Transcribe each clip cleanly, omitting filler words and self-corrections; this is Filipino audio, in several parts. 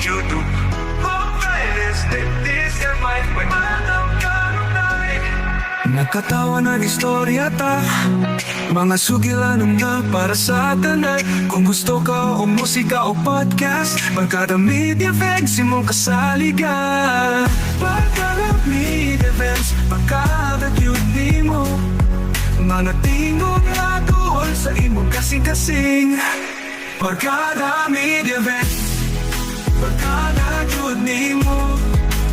YouTube. Playlist, this and my manang kanunay. Nakatawa ng istorya ta, mga sugilanon na para sa tanan. Kung gusto ka o musika o podcast, Barkada Media Events, imong kasali ka. Barkada Media Events, Barkada Beauty mo. Mga tingog na tuol sa imong kasing-kasing. Barkada Media Events, Barkada Beauty mo.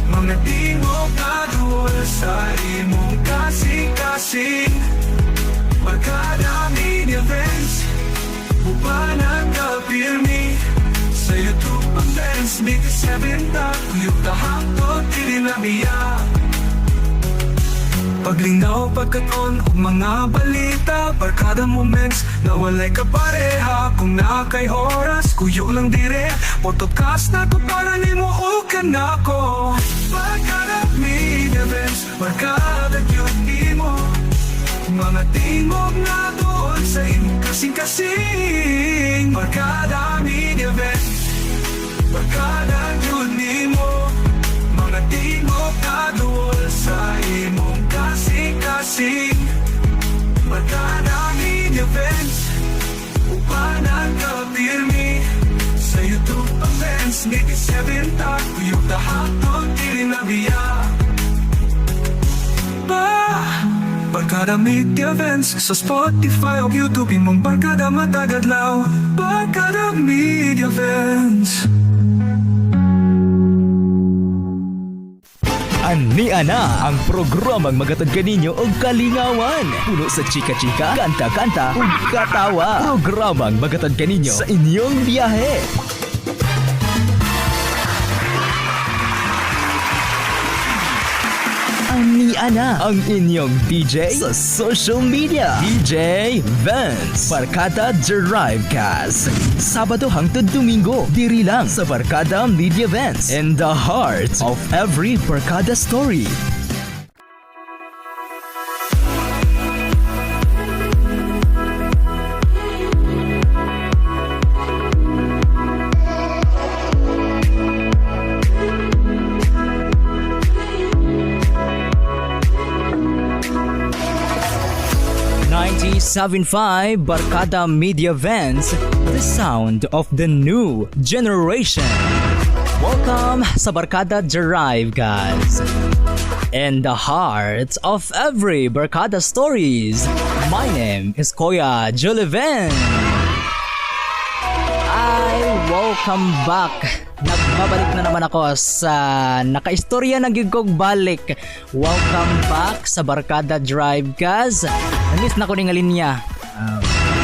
Mga tingog na tuol sa imong kasing-kasing. Barkada Media Events, upanan ka pirmi. Sa YouTube ang dance, Big 7 ta, yung tahangtod, tirinamiya. Paglinaw, pagkanon, o mga balita, Barkada moments, na walay kapareha. Kung nakay oras, kuyo lang dire. Podcast na to para nimo o kanako. Barkada Media Events, Barkada Beauty mo. Mga tingog na doon sa imong kasing-kasing. Barkada Media Events, Barkada Beauty mo. Mga tingog na doon sa imong kasing-kasing. Barkada Media Events, upanan ka pirmi. Sa YouTube ang fans, 87 ta, kuyog tahapon, tirinabia. Barkada Media Events, sa Spotify o YouTube, imong Barkada matagadlaw. Barkada Media Events. Ania na ang programang magatag kaninyo og kalingawan. Puno sa chika-chika, kanta-kanta ug katawa. Programang magatag kaninyo sa inyong biyahe. Ania na ang inyong DJ sa social media. DJ Vance, Barkada Drivecast. Sabado hangtod Domingo, diri lang sa Barkada Media Events, in the heart of every Barkada story. '75 Barkada Media Events, the sound of the new generation. Welcome sa Barkada Drive, guys. In the heart of every Barkada stories, my name is Kuya Juliven. Welcome back. Nagbabalik na naman ako sa nakaistorya na gigog balik. Welcome back sa Barkada Drive, guys. Namiss na ko ning linya.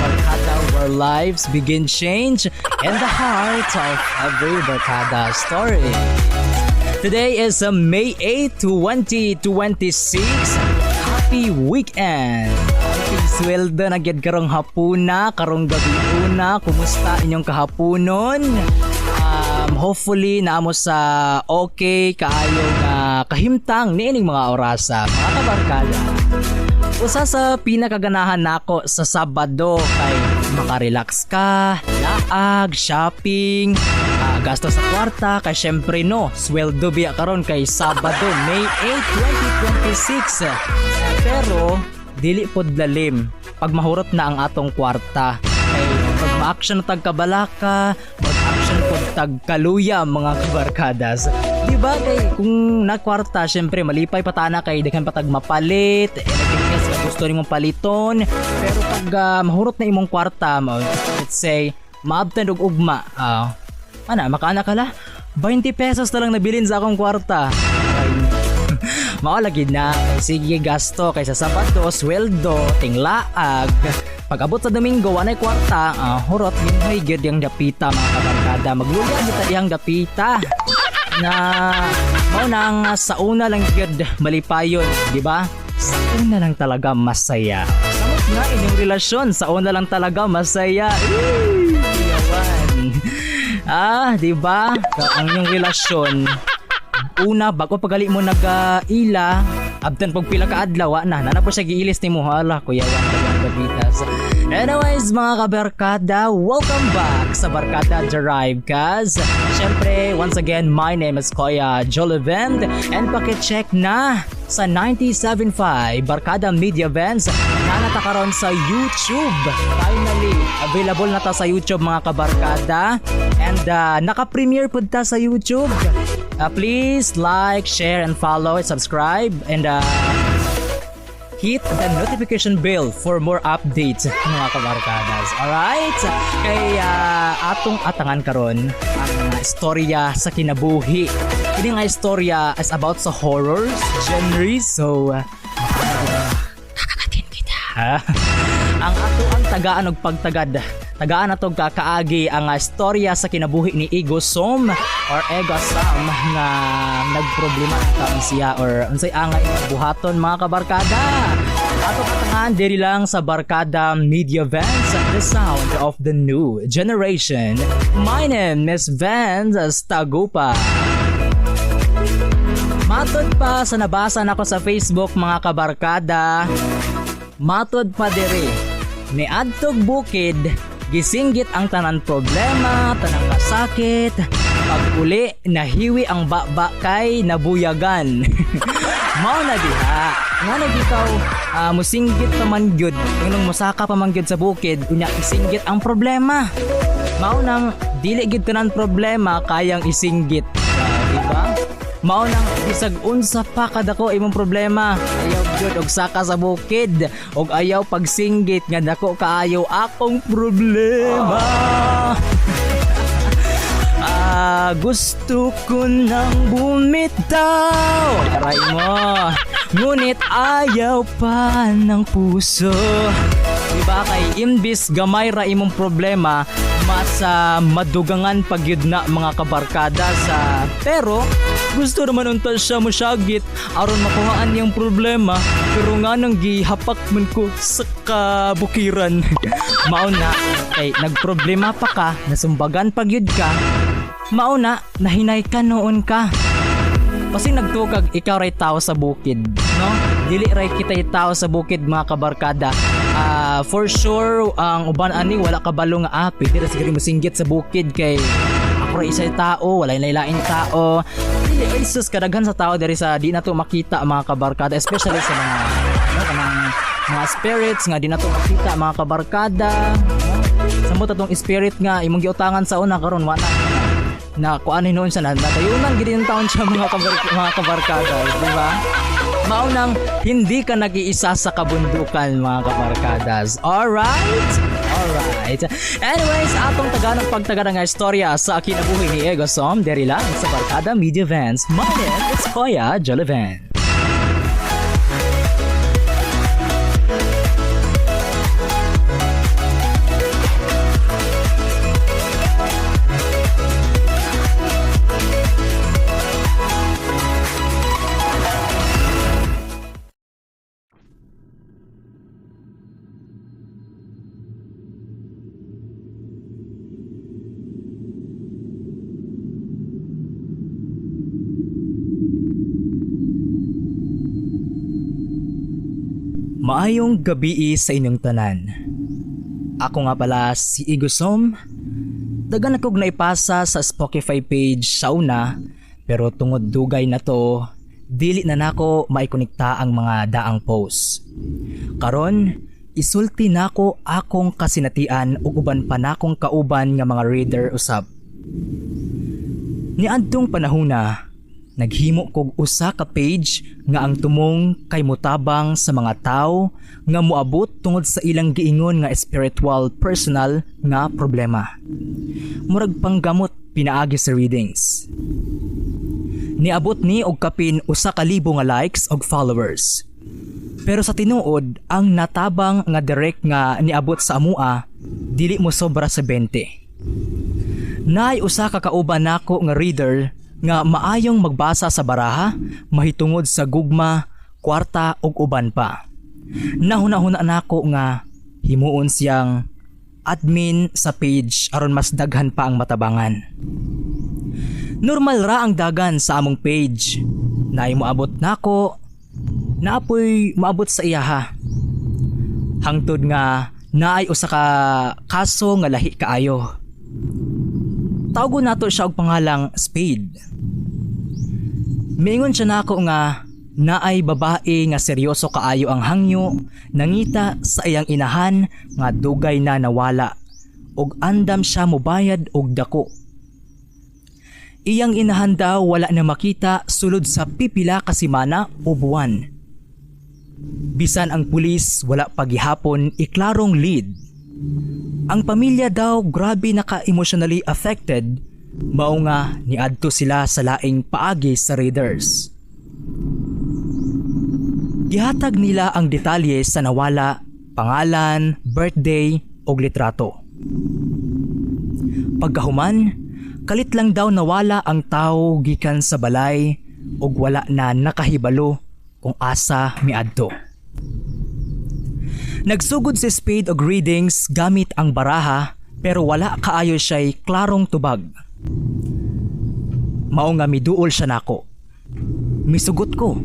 Barkada, where lives begin change in the heart of every Barkada story. Today is May 8, 2026. Happy weekend! Sweldo na gyud karong hapuna, karong gabi una. Kumusta inyong kahaponon? Hopefully naamo sa okay kaayo nga kahimtang niining mga orasa, mga kabarkada. Usa sa pinakaganahan nako sa Sabado kay makarelax ka, laag, shopping, gasto sa kwarta, kay syempre no, sweldo biya karon kay Sabado, May 8, 2026. Pero dili pod lalim pag mahurot na ang atong kwarta. Kay pag ma-action tag kabalaka, mag-action pod tag kaluya, mga kabarkadas. Di ba kay kung nakwarta, syempre malipay patana kay daghan patag mapalit, anything else na gusto nimong paliton. Pero pag mahurot na imong kwarta, let's say maabtan og ugma, makana kala 20 pesos na lang nabilin sa akong kwarta. Maolagid na, sige gasto kaysa Sabado, sweldo, tinglaag. Pag abot sa Domingo, wanay kwarta, hurot, minhoy gyud yang dapita, mga kabarkada. Magluya kita diyang dapita. Na, mao nang sa una lang gyud malipayon, di ba? Sa una lang talaga masaya. Samot nga inyong relasyon, sa una lang talaga masaya. Yawan. Di ba? Ang inyong relasyon, una bago pagali mo nag-ila, abtan pag pila ka adlaw na po siya giilis nimo, hala kuya Gravitas. Anyways mga kabarkada, welcome back sa Barkada Drive guys. Siyempre, once again, my name is Kuya Jolivend and pakicheck na sa 97.5 Barkada Media Events na natakaroon sa YouTube. Finally, available na ta sa YouTube mga kabarkada and naka-premiere po ta sa YouTube. Please like, share, and follow, subscribe, and hit the notification bell for more updates mga kabarkadas. Alright? Kaya atong atangan karon ang mga istorya sa kinabuhi. Ini nga istorya is about sa horrors genre. So, kakakatin kita. Ang ato ang tagaan og pagtagad. Tagaan na to kakaagi ang istorya sa kinabuhi ni Ego Som or Ego Sam nga nagproblema taon siya or unsay angay buhaton mga kabarkada. Ato katangan diri lang sa Barkada Media Events, the sound of the new generation. My name is Vance Tagupa. Matod pa sa nabasa nako sa Facebook mga kabarkada. Matod pa diri ni adtog bukid gisinggit ang tanan problema, tanang kasakit, pag-uli nahiwi ang baba kay nabuyagan. Mao na diha nga nagitaw musinggit pa man gyud ngunong musaka pa man gyud sa bukid unya isinggit ang problema. Mao nang dili gyud tanan problema kayang isinggit, di ba? Mao nang bisag unsa pa kadako imong problema ayaw gyud og saka sa bukid og ayaw pagsinggit nga dako kaayo akong problema. Gusto ko nang bumitaw aray mo ngunit ayaw pa ng puso. Diba kay imbis gamay ra imong problema mas madugangan pagyud na mga kabarkada sa pero gusto naman unta siya mosyagit aron makuhaan yung problema pero nga nang gihapak man ko sa kabukiran. Mao na kay nagproblema pa ka nasumbagan pagyud ka. Mao na nahinay ka noon ka. Kasi nagtugag ikaw ray tao sa bukid, no? Dili ray kitay tao sa bukid mga kabarkada. For sure ang uban ani wala kabalo nga pwede ra siguro mosinggit sa bukid kay ako ray isay tao, wala lain tao. Dili isus kadaghan sa tao diri sa di na to makita mga kabarkada, especially sa mga spirits nga di na to makita mga kabarkada. Samot atong spirit nga imong giutangan sa una karon wala na kuanin noon siya natayunan gid taon siya mga kabarkada, di ba? Maunang hindi ka nag-iisa sa kabundukan mga kabarkadas. Alright? Anyways, atong taganang pagtaga nga istorya sa kinabuhi ni Ego Som diri lang sa Barkada Media Events. My name is Kuya Jolivend. Maayong gabi sa inyong tanan. Ako nga pala si Ego Som. Dagan akong naipasa sa Spotify page sa una, pero tungod dugay na to, dili na nako maikonekta ang mga daang post. Karon, isulti nako akong kasinatian ug uban pa nakong kauban nga mga reader usab. Niadtong panahona, naghimo kog usa ka page nga ang tumong kay mutabang sa mga tawo nga moabot tungod sa ilang giingon nga spiritual personal nga problema. Murag panggamot pinaagi sa readings. Niabot ni og kapin 1,000 nga likes og followers. Pero sa tinuod, ang natabang nga direct nga niabot sa amua dili mo sobra sa 20. Naay usa ka kauban nako nga reader nga maayong magbasa sa baraha, mahitungod sa gugma, kwarta ug uban pa. Nahuna-huna nako nga himuon siyang admin sa page aron mas daghan pa ang matabangan. Normal ra ang dagan sa among page. Naay moabot nako, naapoy moabot sa iyaha. Hangtod nga naay usa ka kaso nga lahi kaayo. Tawgon nato siya og pangalang Spade. Miingon siya nako nga naay babae nga seryoso kaayo ang hangyo nangita sa iyang inahan nga dugay na nawala og andam siya mobayad og dako. Iyang inahan daw wala na makita sulod sa pipila ka semana o buwan. Bisan ang pulis wala pagihapon iklarong lead. Ang pamilya daw grabe naka-emotionally affected, mao nga niadto sila sa laing paagi sa raiders. Gihatag nila ang detalye sa nawala, pangalan, birthday ug litrato. Pagkahuman, kalit lang daw nawala ang tao gikan sa balay ug wala na nakahibalo kung asa miadto. Nagsugod si Spade og readings gamit ang baraha pero wala kaayo siya'y klarong tubag. Mao nga miduol siya nako. Misugot ko.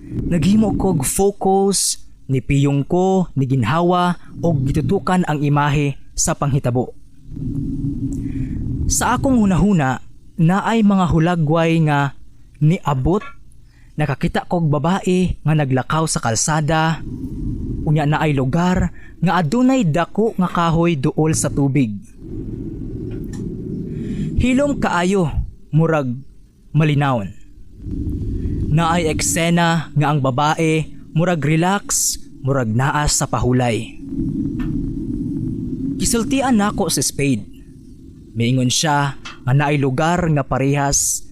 Naghimo kog focus, nipiyong ko, niginhawa og gitutukan ang imahe sa panghitabo. Sa akong hunahuna, naay mga hulagway nga niabot. Nakakita kog babae nga naglakaw sa kalsada. Unya na ay lugar nga adunay dako nga kahoy duol sa tubig. Hilom kaayo, murag malinawon. Naay eksena nga ang babae murag relax, murag naas sa pahulay. Kisultian nako si Spade. Miingon siya nga naay lugar nga parehas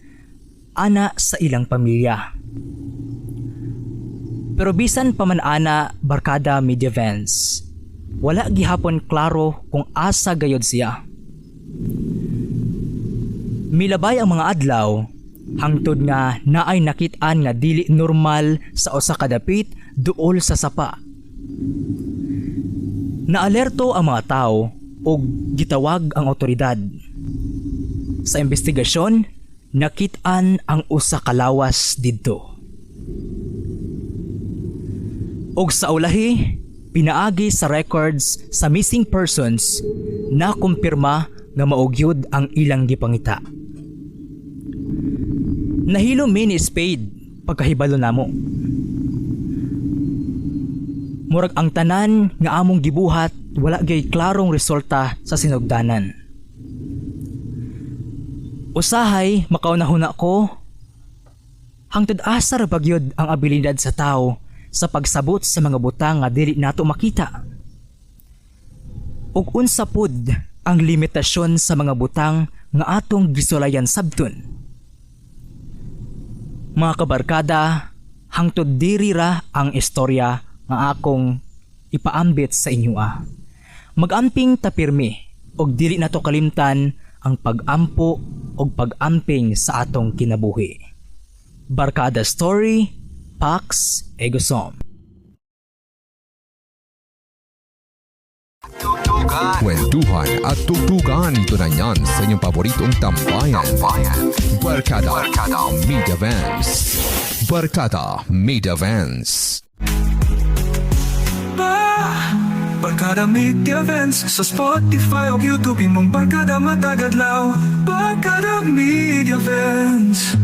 ana sa ilang pamilya. Pero bisan pa man ana Barkada Media Vans, wala gihapon klaro kung asa gayod siya. Milabay ang mga adlaw, hangtod nga naay nakit-an nga dili normal sa usa ka dapit duol sa sapa. Naalerto ang mga tao ug gitawag ang otoridad. Sa investigasyon, nakit-an ang usa ka lawas didto. Og sa ulahi, pinaagi sa records sa missing persons na kumpirma nga maugyod ang ilang gipangita. Nahilo mi ni Spade pagkahibalo namo. Murag ang tanan nga among gibuhat wala gay klarong resulta sa sinugdanan. Usahay makaunahuna ko hangtod asa ra bagyod ang abilidad sa tao sa pagsabot sa mga butang nga dili nato makita. Ug unsa pud ang limitasyon sa mga butang nga atong gisulayan sabton. Mga kabarkada, hangtod diri ra ang istorya nga akong ipaambit sa inyo. Magamping tapirmi og dili nato kalimtan ang pag-ampo og pag-amping sa atong kinabuhi. Barkada Story, Pax Egosom. Kwentuhan at tugtugan ito na yan sa inyong paboritong tambayan. Barkada Media Vans. Barkada Media Vans. Barkada Media Vans sa Spotify o YouTube imong Barkada Matagadlaw. Barkada Media Vans.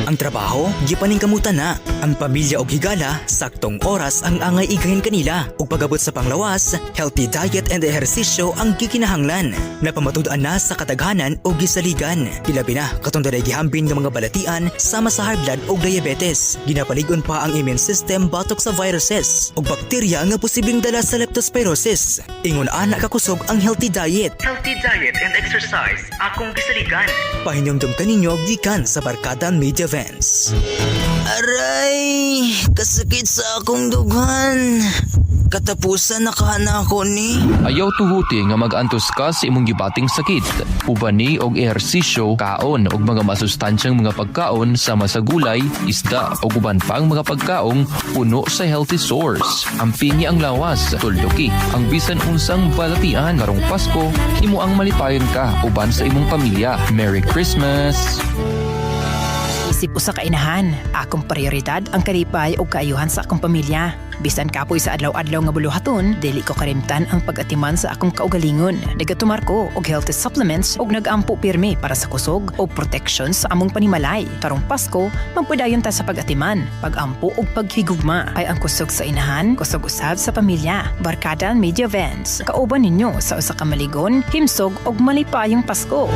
Ang trabaho, gipaning kamutan na. Ang pamilya og higala, saktong oras ang angay igahin kanila. Ug pagabot sa panglawas, healthy diet and ehersisyo ang gikinahanglan. Napamatud-an na sa kataghanan o gisaligan. Ilabi na katong daray gihambin ng mga balatian sama sa high blood o diabetes. Ginapalig-on pa ang immune system batok sa viruses o bakterya nga posibleng dala sa leptospirosis. Ingon ana kakusog ang healthy diet. Healthy diet and exercise akong gisaligan. Pahinyomdom kaninyo gikan sa Barkada Media Vans. Aray, kasakit sa akong dughan. Katapusan nakahana ko ni. Ayaw tuhuti nga mag-antos ka sa imong gibating sakit. Ubani og ehersisyo, kaon og mga masustansyang mga pagkaon sama sa gulay, isda o uban pang mga pagkaong puno sa healthy source. Ampingi ang lawas, tulduki ang bisan unsang balatian karong Pasko, imo ang malipayon ka uban sa imong pamilya. Merry Christmas! Isip usa ka inahan, akong prioridad ang kalipay o kaayuhan sa akong pamilya. Bisan kapoy sa adlaw-adlaw nga buluhaton, dili ko kalimtan ang pag-atiman sa akong kaugalingon. Nagatumar ko og healthy supplements og nag-ampo pirmi para sa kusog o protection sa among panimalay. Karong Pasko, magpadayon ta sa pag-atiman, pag-ampo og paghigugma. Ay ang kusog sa inahan, kusog usab sa pamilya. Barkada Media Events, kauban ninyo sa usa ka maligon, himsog og malipayong Pasko.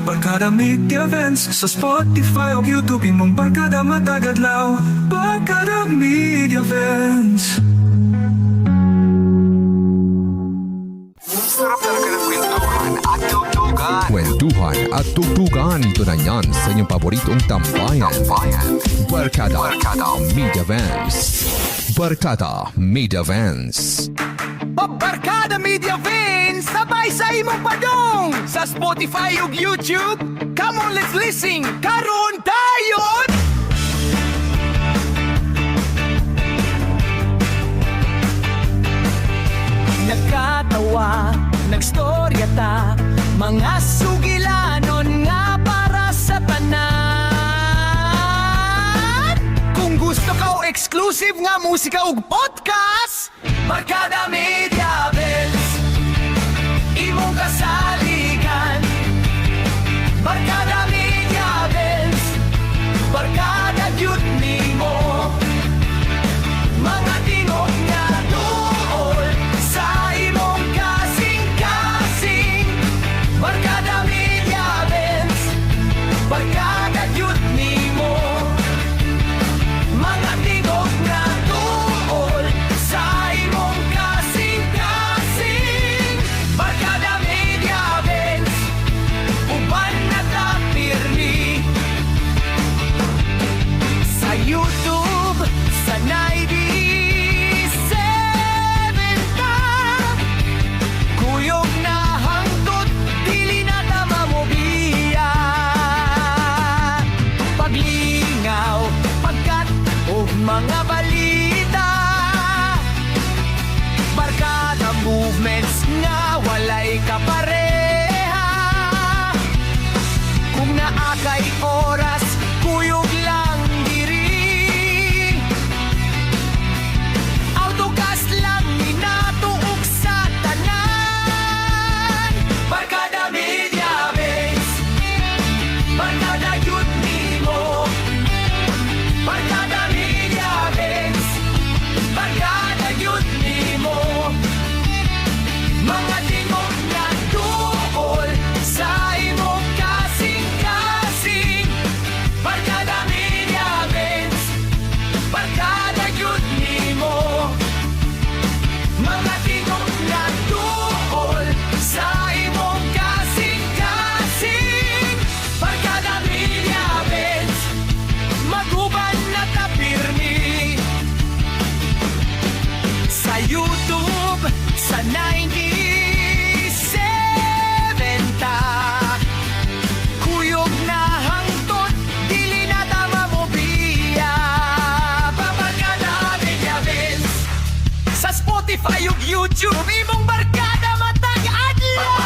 Barkada Media Events sa Spotify o YouTube, imong Barkada Matagadlaw. Barkada Media Events. Sarap talaga ng kwentuhan at tugtugan. Kwentuhan at tugtugan ito na yan sa inyong paboritong tambayan. Barkada Media Events. Barkada Media Events. Barkada Media Events, sabay sa imong padong sa Spotify ug YouTube. Come on, let's listen. Karon dayon. Nagkatawa, nagstorya ta, mga sugilanon nga para sa tanan. Kung gusto ka o exclusive nga musika ug podcast, Barkada Media Events, imong kasaligan. Barkada Media Events, barkada gyud nimo. Mga tingog nga tuol sa imong kasing-kasing. Barkada Media Events, barkada gyud nimo. Mga tingog nga tuol sa imong kasing-kasing. Barkada Media Events, uban na ta pirmi. Sa YouTube, sa 97 ta, kuyog na hangtod, dili na ta mamobiya. Paglingaw, pagkat o mga balita, barkada movements nga walay kapareha. Kung naakay oras, kuyog lang diri. Autocast lang ninatuog sa tanan. Barkada Media Events, barkada yun nimo. Barkada Media Events, barkada yun nimo. Mga tingog nga tuol sa imong kasing-kasing. Barkada Media Events, barkada yun nimo. Mga tingog nga tuol sa imong kasing-kasing. Barkada Media Events, maguban na ta pirmi. Sa YouTube, sa 97 ta, kuyog na hangtod, dili na ta mamobiya. Barkada Media Events, sa Spotify ug YouTube, imong barkada matag adlaw.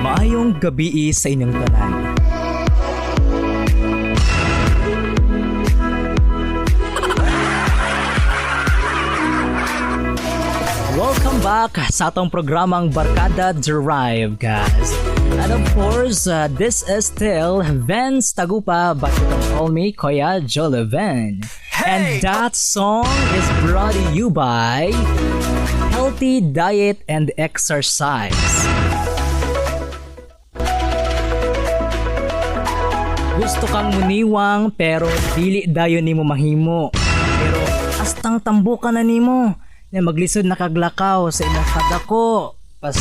Maayong gabi sa inyong tanan. Welcome back sa atong programang Barkada Drive, guys. And of course, this is still Vance Tagupa, but you can call me Kuya Joloven. And that song is brought to you by Healthy Diet and Exercise. Gusto kang muniwang pero dili dayon nimo mahimo. Pero astang tambukan na nimo na maglisod na kaglakaw sa imong kadako. Pas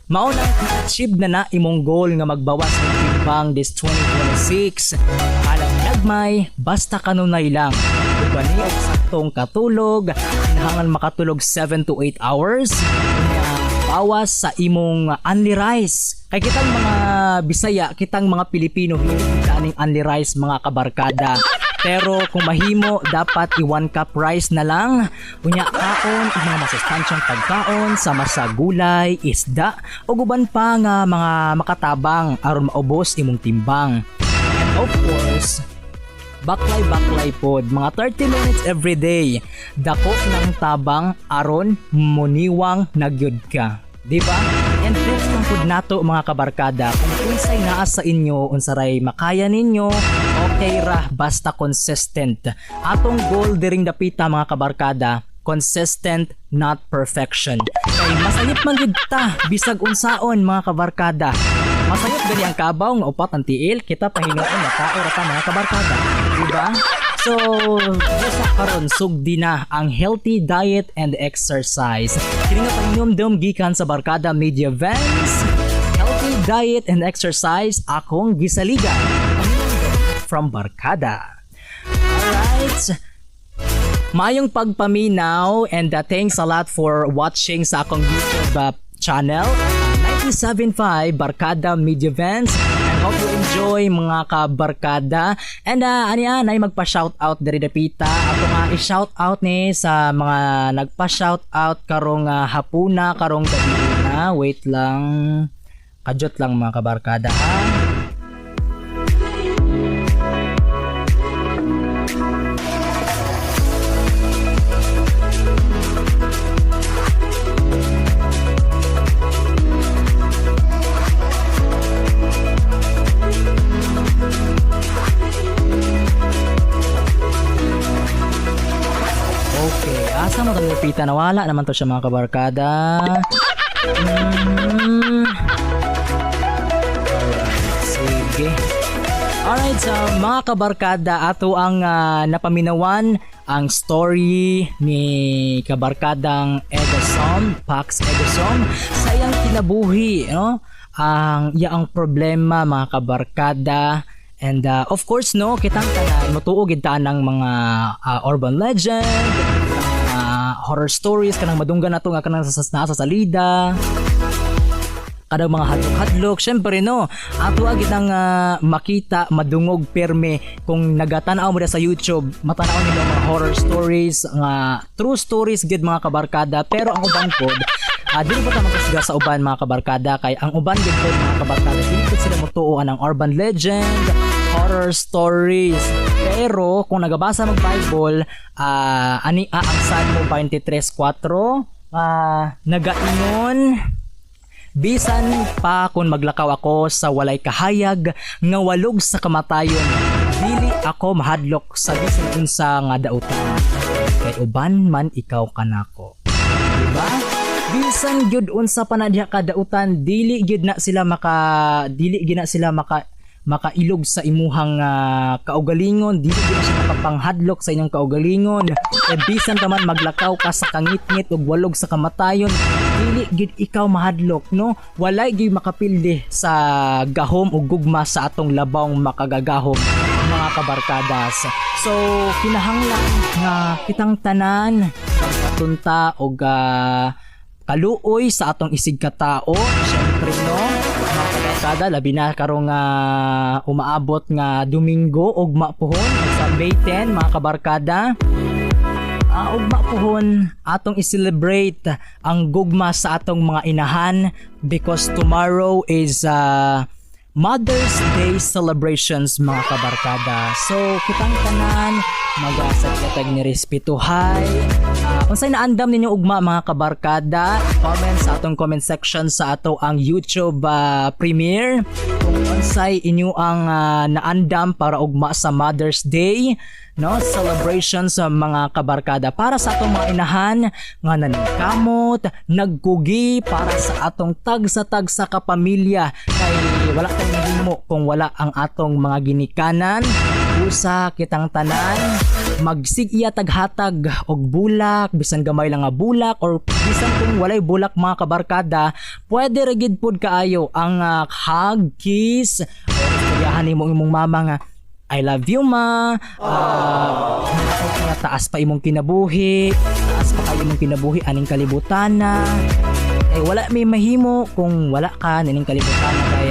mao na achieve na imong goal nga magbawas ng timbang this 2026. Alam nagmay, basta kanunay lang. Ubani og saktong katulog, kailangan makatulog 7 to 8 hours. Bawas sa imong only rice. Kay kitang mga Bisaya, kitang mga Pilipino, hindi kita aning only rice mga kabarkada. Pero kung mahimo, dapat i-1 cup rice na lang. Unya kaon, mga masustansyang pagkaon, sama sa gulay, isda, o guban pa nga mga makatabang aron maubos imong timbang. And of course, baklay pod, mga 30 minutes every day. Dako ng tabang aron muniwang nagyud ka. Diba? And tips lang pod nato mga kabarkada, kung unsay naa sa inyo, unsaray makaya ninyo, okay ra basta consistent. Atong goal diring dapita mga kabarkada, consistent, not perfection. Kay masayop man gid ta bisag unsaon mga kabarkada. Masayop gani ang kabaw nga upat ang tiil, kita pahinuon na tao ra ta mga kabarkada. Diba? So, sa karon sugdi na ang healthy diet and exercise. Kini nga pangumdum gikan sa Barkada Media Vans. Healthy diet and exercise akong gisaligan. From Barkada. Alright. Mayong pagpaminaw and thanks a lot for watching sa akong YouTube channel. 97.5 Barkada Media Vans. Hope you enjoy mga kabarkada. And ay magpa-shoutout diri dapita. Ato nga i-shoutout ni sa mga nagpa-shoutout karong hapuna, karong gabi na. Wait lang. Kajot lang mga kabarkada ha. Asa mo kami pita, nawala naman to siya mga kabarkada. Sige. Alright, so mga kabarkada, ato ang napaminawan ang story ni kabarkadang Egasom, Pax Egasom, sa iyang kinabuhi, no? Ang iyang problema mga kabarkada. And of course no, kitang matuog gid ta ng mga urban legend, horror stories kanang madunggan nato nga kanang sa salida. Kadang mga hadlok-hadlok, syempre no, ato agit ang makita, madungog perme kung nagatanaw mo sa YouTube, matanaw nila mga horror stories, nga true stories gid mga kabarkada. Pero ang uban pod, dili pa ta magkusga sa uban mga kabarkada, kay ang uban gid pod mga kabarkada, dili pa sila motuoan ng urban legend, horror stories. Pero kung nagabasa mag Bible, ang Salmo 23:4, nagaingon, bisan pa kung maglakaw ako sa walay kahayag nga walog sa kamatayon, dili ako mahadlok sa bisan unsa nga dautan, kay uban man ikaw kanako. Diba? Bisan gyud unsa pa na diha kadautan, dili gyud na sila makailog sa imuhang kaugalingon, dili gyud siya makapanghadlok sa inyong kaugalingon. E bisan ka man maglakaw ka sa kangit-ngit ug walog sa kamatayon, dili gyud ikaw mahadlok, no? Walay gyud makapilde sa gahom ug gugma sa atong labawng makagagahom mga kabarkadas. So kinahanglan nga kitang tanan patunta og kaluoy sa atong isig katao, syempre no, mga kabarkada, labi na karong umaabot nga Domingo ug mapuhon sa May 10 mga kabarkada. Ug mapuhon atong i-celebrate ang gugma sa atong mga inahan, because tomorrow is Mother's Day celebrations mga kabarkada. So kitang tanan magasaglatag ni respetuhay. Unsay naandam ninyo ugma mga kabarkada, comment sa atong comment section sa ato ang YouTube premiere kung unsay inyo ang naandam para ugma sa Mother's Day, no, celebration sa mga kabarkada, para sa atong mga inahan nga naningkamot, nagkugi para sa atong tagsa-tagsa kapamilya, kay wala tayong mahimo kung wala ang atong mga ginikanan. Usa kitang tanan magsigya taghatag og bulak, bisan gamay lang nga bulak, or bisan kung walay bulak mga kabarkada, pwede ra gid pud kaayo ang hug, kiss, or iyahan nimo imong mama nga I love you ma. Taas pa imong kinabuhi, taas pa kayo imong kinabuhi aning kalibutan na. Wala may mahimo kung wala ka nining kalibutan na kay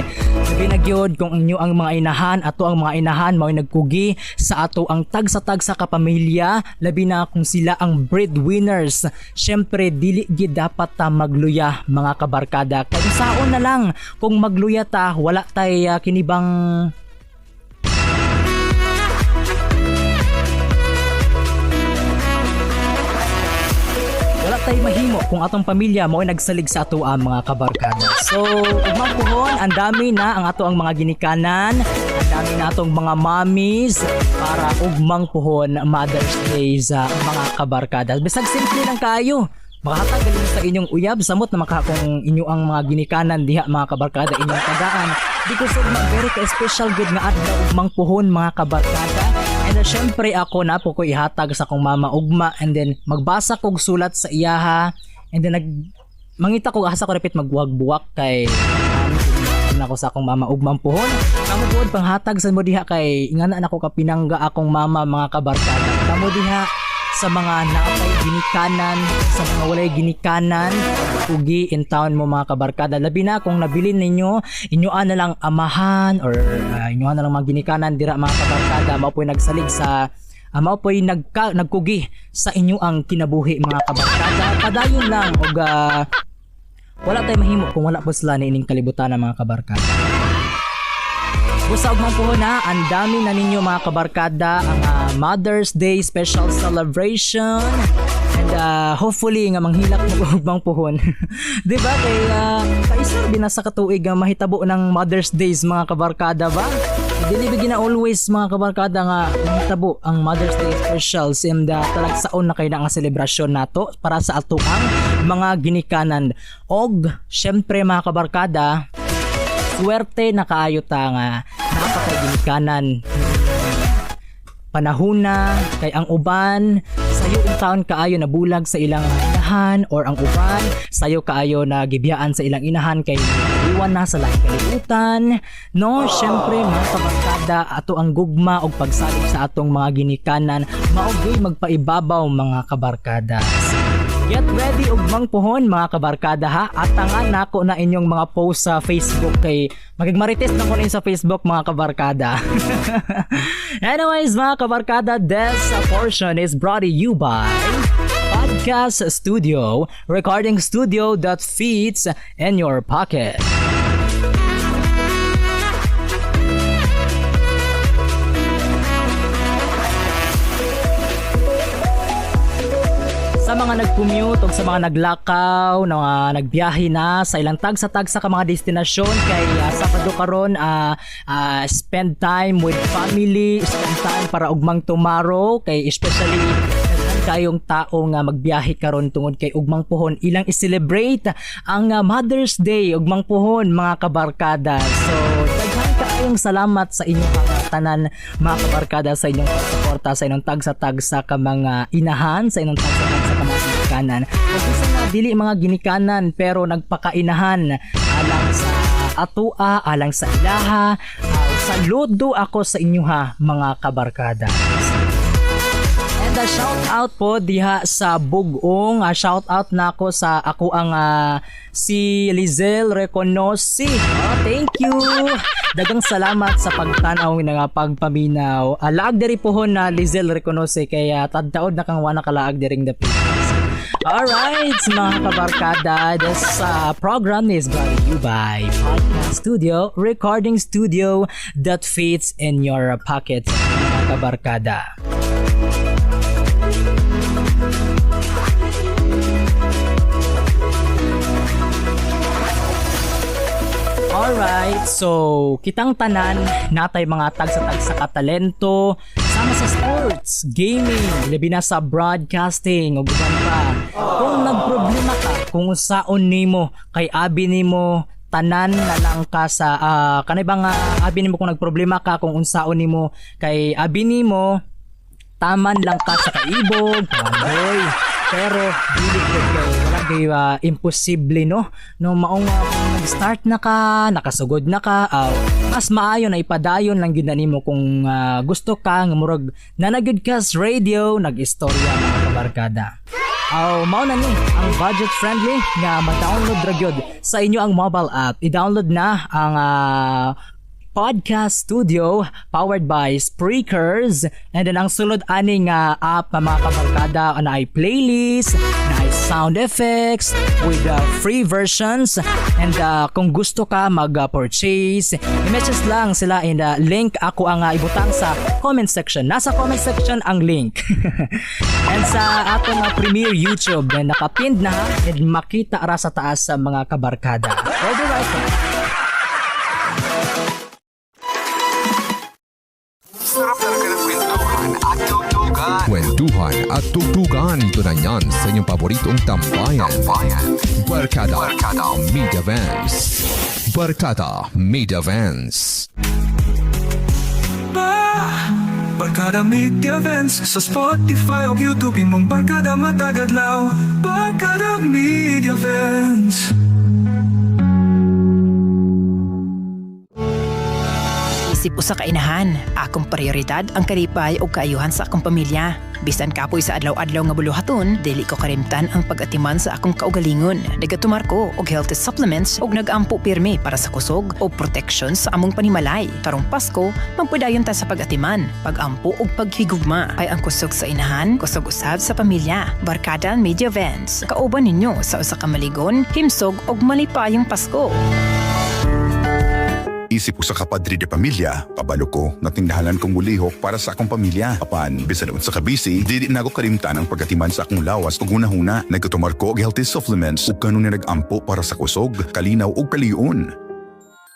sabi na gyud kung inyo ang mga inahan ato ang mga inahan mao nagkugi sa ato ang tagsa-tagsa ka pamilya labi na kung sila ang breadwinners. Syempre dili gid dapat ta magluya mga kabarkada. Kay saon na lang kung magluya ta wala tay kinibang tay mahimo kung atong pamilya mo ay nagsalig sa ato ang mga kabarkada. So, ugmang puhon, ang dami na ang ato ang mga ginikanan, ang dami na atong mga mommies para ugmang puhon Mother's Day sa mga kabarkada. Bisag simple lang kayo. Makahatag galing sa inyong uyab samot na makakong inyo ang mga ginikanan diha mga kabarkada inyong tagaan. Because of very special good nga adlaw ugmang puhon mga kabarkada. And syempre ako na po ko ihatag sa akong mama ugma and then magbasa kog sulat sa iyaha and then mangita ko asa ko repeat magbuwag-buwak kay nako sa akong mama ugmang puhon. Kamo pod panghatag sa mo diha kay ingana nako kapinangga akong mama mga kabarkada. Kamo diha sa mga naapay ginikanan, sa mga walay ginikanan, ugi in town mo mga kabarkada. Labi na kung nabilin ninyo, inyoan na lang amahan or inyoan na lang mga ginikanan dira mga kabarkada. Mao po'y nagsalig sa mao po'y nagkugi sa inyo ang kinabuhi mga kabarkada. Padayon lang og wala tay mahimo kung wala po sila niining kalibutan mga kabarkada. Usag man po na, ang dami na ninyo mga kabarkada ang Mother's Day special celebration and hopefully nga manghilak mo ugmang puhon. Diba kay kaisa din sa katuig nga mahitabo ng Mother's Days mga kabarkada ba? Dili bigina always mga kabarkada nga mahitabo ang Mother's Day specials and talagsaon na kay na nga selebrasyon nato para sa ato ang mga ginikanan. Og syempre mga kabarkada, swerte na kaayo ta nga napakaginikanan panahuna kay ang uban sayo ang taon kaayo na bulag sa ilang inahan or ang uban sayo kaayo na gibiyaan sa ilang inahan kay iwan na sa laing kalibutan no. Syempre mga kabarkada ato ang gugma og pagsalig sa atong mga ginikanan mao'y magpaibabaw mga kabarkada. Get ready ugmang puhon mga kabarkada ha. Atangan nako na inyong mga post sa Facebook kay magigmarites na ko na sa Facebook mga kabarkada. Anyways mga kabarkada, this portion is brought to you by Podcast Studio, recording studio that fits in your pocket. Sa mga nag-commute o sa mga naglakaw, nagbiyahe na sa ilang tagsa-tagsa ka mga destinasyon kay Sabado karon spend time with family, spend time para ugmang tomorrow kay especially kayong tao nga magbiyahe karon tungod kay ugmang puhon ilang i-celebrate ang Mother's Day ugmang puhon mga kabarkada. So daghan kaayong salamat sa inyong mga tanan mga kabarkada sa inyong suporta sa inyong tagsa-tagsa ka mga inahan, sa inyong tagsa-tagsa ka mga ginikanan. Kung isa nga dili mga ginikanan pero nagpakainahan alang sa atua, alang sa ilaha. Saludo ako sa inyo ha mga kabarkada. And shout out po diha sa Bugong. Shout out na ako sa ako ang si Lizel Reconosi. Thank you. Dagang salamat sa pagtanaw nga pagpaminaw. Laag diri pohon na Lizel Reconosi kaya tadtaod na kang wana kalaag diring the Philippines. Alright mga kabarkada, this program is brought to you by Podcast Studio, recording studio that fits in your pockets mga kabarkada. Alright, so kitang tanan natay mga tagsa-tagsa ka talento sama sa sports, gaming, labi na sa broadcasting ug uban pa. Kung nagproblema ka kung saon nimo kay abi nimo tanan na lang ka sa kanay bang abi nimo kung nagproblema ka kung unsaon nimo kay abi nimo taman lang ka sa kaibog, pandoy. Pero dili ko wala kay imposible no maong kung nag-start na ka, nakasugod na ka, mas maayo na ipadayon lang gyud na nimo kung gusto ka nga murag nanagud ka sa radio, nag-istorya mga kabarkada. Mao na ni ang budget friendly nga ma-download ra gyud sa inyo ang mobile app. I-download na ang Podcast Studio powered by Spreakers, and then ang sulod aning app mga kabarkada na ay playlist, na ay sound effects with free versions, and kung gusto ka mag-purchase, i-message lang sila in the link. Ako ang ibutang sa comment section. Nasa comment section ang link. And sa atong premiere YouTube na nakapinned na, and makita ra sa taas sa mga kabarkada. Ready right now. Sarap talaga ng kwentuhan at tugtugan. Kwentuhan at tugtugan. Ito na yan sa inyong paboritong tambayan. Barkada Media Vans. Barkada Media Vans. Barkada Media Vans sa Spotify o YouTube, imong Barkada Matagadlaw. Barkada Media Vans. Isip usa ka inahan, akong prioridad ang kalipay o kaayuhan sa akong pamilya. Bisan kapoy sa adlaw-adlaw nga buluhaton, dili ko karimtan ang pag-atiman sa akong kaugalingon. Nagatumar ko og healthy supplements og nag-ampo pirmi para sa kusog o protection sa among panimalay. Karong Pasko, magpadayon ta sa pag-atiman, pag-ampo og paghigugma. Ay ang kusog sa inahan, kusog usab sa pamilya. Barkada Media Vans, kauban ninyo sa usa ka maligon, himsog og malipayong Pasko. Isip ko sa kapadri de pamilya, kabalo ko na tindahalan kong mulihok para sa akong pamilya. Apan, bisan sa kabisi, di na ako karimtan ang pagkatiman sa akong lawas o hunahuna. Nagkatumar ko og healthy supplements ug kanun na nag-ampo para sa kusog, kalinaw ug kaliun.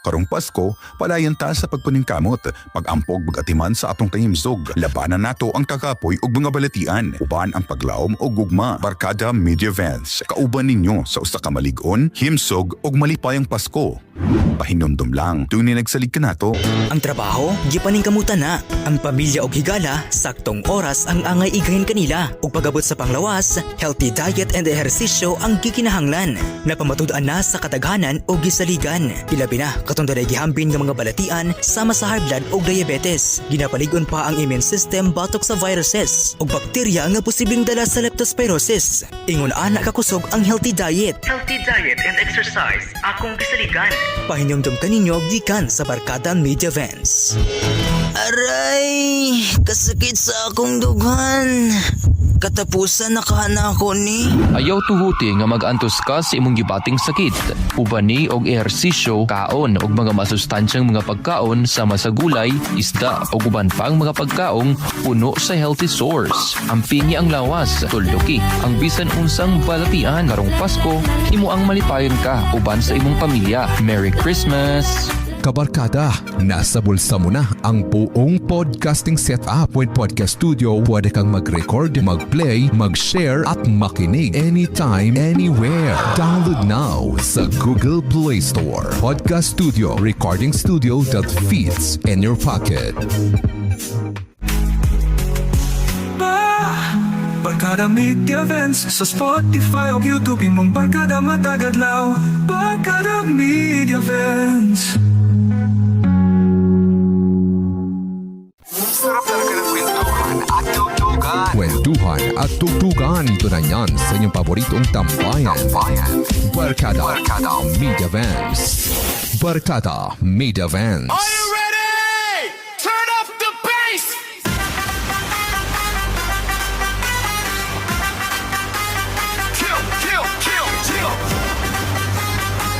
Karong Pasko, palayan ta sa pagpaningkamot, pag-ampog pag-atiman sa atong tahimsog, labanan nato ang kakapoy ug mga balatian, uban ang paglaom o gugma. Barkada Media Vans, kauban ninyo sa usa ka maligon, himsog ug malipayang Pasko. Pahinumdum lang, tuwing nagsalig ka nato. Ang trabaho, gipaning kamutan na. Ang pamilya og higala, saktong oras ang angay igahin kanila. Ug pagabot sa panglawas, healthy diet and ehersisyo ang gikinahanglan. Napamatud-an na sa kataghanan o gisaligan. Ilabi na katong daday gihambin nga mga balatian sama sa high blood o diabetes. Ginapaligon pa ang immune system batok sa viruses ug bakterya nga posibleng dala sa leptospirosis. Ingon ana kakusog ang healthy diet. Healthy diet and exercise akong gisaligan. Pahinyumdum kaninyo gikan sa Barkada Media Vans. Aray, kasakit sa akong dughan. Katapusan nakahana ko ni. Ayaw tuhuti nga mag-antos ka sa imong gibating sakit. Uban ni og ehersisyo, kaon og mga masustansyang mga pagkaon sama sa gulay, isda ug uban pang mga pagkaong puno sa healthy source. Amping ang lawas, tulduki ang bisan unsang balatian. Karong Pasko, imo ang malipayon ka uban sa imong pamilya. Merry Christmas! Kabarkada, nasa bulsa mo na ang buong podcasting setup with Podcast Studio. Pwede kang mag-record, mag-play, mag-share at makinig anytime, anywhere. Download now sa Google Play Store. Podcast Studio, recording studio that fits in your pocket. Barkada Media Vans sa Spotify o YouTube, imong Barkada Matagadlaw. Barkada Media Vans. Sarap talaga ng kwentuhan at tugtugan. Kwentuhan at tugtugan. Ito na yan sa inyong paboritong tambayan. Barkada Media Vans. Barkada Media Vans. Are you ready? Turn up the bass! Kill.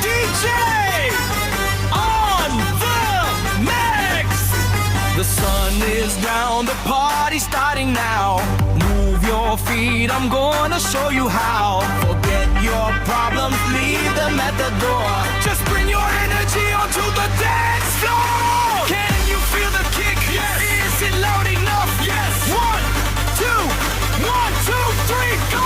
DJ on the mix! The sun is down, the party's starting now. Move your feet, I'm gonna show you how. Forget your problems, leave them at the door. Just bring your energy onto the dance floor. Can you feel the kick? Yes. Is it loud enough? Yes. 1, 2, 1, 2, 3, go!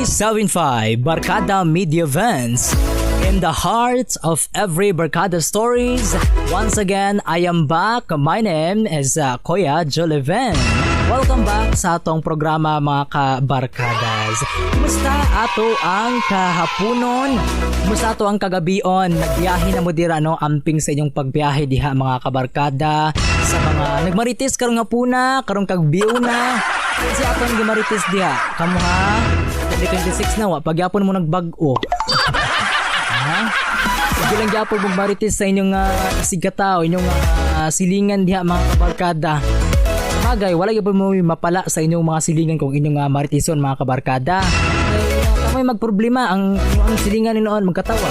97.5 Barkada Media Events. In the heart of every Barkada stories, once again, I am back. My name is Kuya Joliven. Welcome back sa atong programa mga kabarkadas. Kumusta ato ang kahaponon? Kumusta ato ang kagabion? Nagbiyahe na mo dira no, amping sa inyong pagbiyahe diha mga kabarkada. Sa mga nagmarites karong hapuna, karong kagbiyo na. Kasi atong gimarites diha. Kamu ha? 2026 na wa, pagyapon mo nagbag-o. Ha? Sige lang gyapon mong marites sa inyong sigata o inyong silingan diha mga kabarkada. Bagay, wala gyapon mo mapala sa inyong mga silingan kung inyong maritison mga kabarkada. Kamay magproblema ang silingan ni noon magkatawa.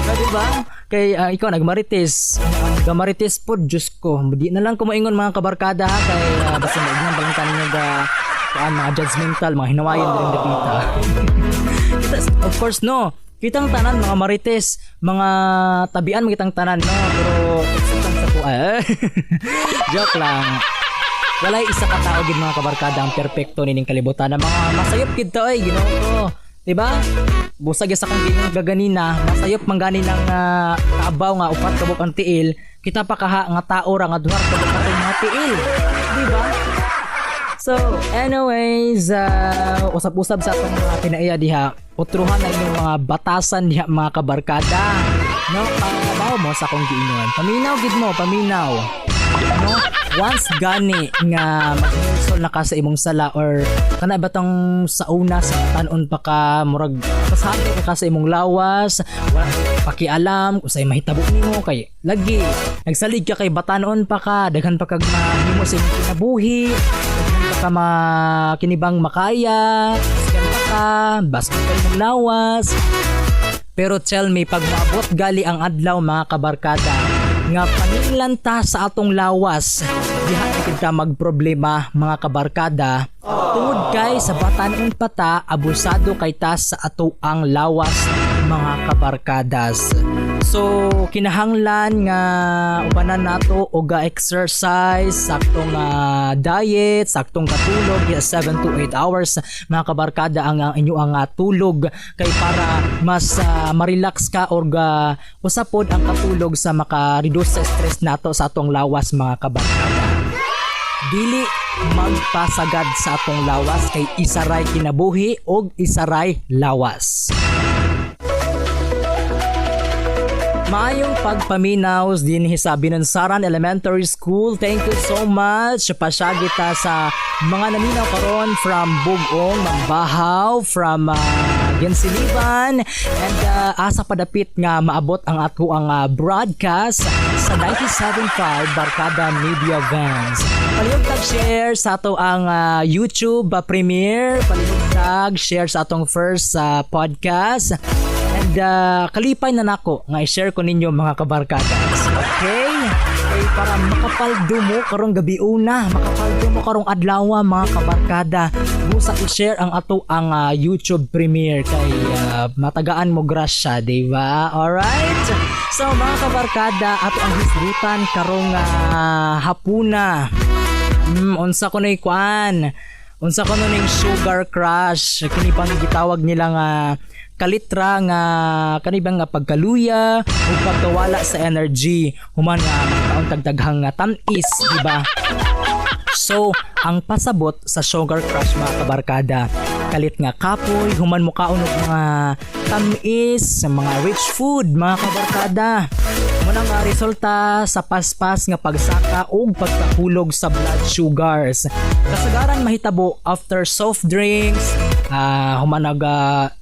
Diba? Kay ikaw nagmarites. Ang gamarites po, Diyos ko. Di na lang kumaingon mga kabarkada ha. Kay basta maignan balang tanin nyo mga judgmental, mga hinawayan din dapita. Of course no. Kitang tanan mga marites, mga tabian kitang tanan no. Pero sa po joke lang. Walay isa ka tao gid mga kabarkada ang perpekto nining kalibutan na mga masayop gid to ay Ginoo ko. Diba? Busag sa kang ginang gaganina, masayop manggani ng kaabaw nga upat kabuk ang tiil, kita pa kaha nga tao ra nga duhar kabuk ang mga tiil. Diba? So, anyways, usap-usap sa atong mga pinaiya diha. Utruhan na inyong mga batasan diha mga kabarkada. No, pabaw mo sa akong giingon. Paminaw gid mo, paminaw. No? Once gani nga mag-install na ka sa imong sala or kana ba tong sa una sa tanon pa ka murag pasabi ka sa imong lawas, wala pakialam usay mahitabo nimo kay lagi nagsalig ka kay batanon pa ka daghan pa kag mahimo sa imong kinabuhi, daghan pa ka makinibang makaya, sigan pa ka basta ka imong lawas. Pero tell me, pag maabot gali ang adlaw mga kabarkada nga paningilanta sa atong lawas, diha kita magproblema mga kabarkada. Tungod kay sa batanon pata, abusado kay ta sa ato ang lawas mga kabarkadas. So kinahanglan nga ubanan nato og exercise, saktong diet, saktong katulog 7 to 8 hours mga kabarkada ang inyo ang tulog kay para mas ma-relax ka or usapod ang katulog sa maka-reduce sa stress nato sa atong lawas mga kabarkada. Dili magpasagad sa atong lawas kay isaray kinabuhi og isaray lawas. Maayong pagpaminaw din sa Binansaran Elementary School. Thank you so much. Pasyagita sa mga naminaw karon from Bugong, Mambahaw, from Gensiliban, and asa padapit nga maabot ang ato ang broadcast sa 97.5 Barkada Media Events. Palihog share sa ato ang YouTube premiere, palihog share sa atong first podcast. And kalipay na nako nga i-share ko ninyo mga kabarkadas. Okay? Okay, para makapaldo mo karong gabi una, makapaldo mo karong adlaw mga kabarkada. Busa i-share ang ato ang YouTube premiere kay matagaan mo grasya, di ba? Alright? So mga kabarkada, ato ang hisrutan karong hapuna. Unsa ko na ikuan? Unsa ko ning sugar crush? Kini pang gitawag nila nga kalitra nga kanibang nga pagkaluya o pagkawala sa energy human nga magkaon tagdaghang tamis, di ba? So, ang pasabot sa sugar crush mga kabarkada, kalit nga kapoy, human mo kaon og mga tamis, mga rich food mga kabarkada. Muna nga resulta sa paspas nga pagsaka o pagkahulog sa blood sugars. Kasagaran mahitabo after soft drinks, human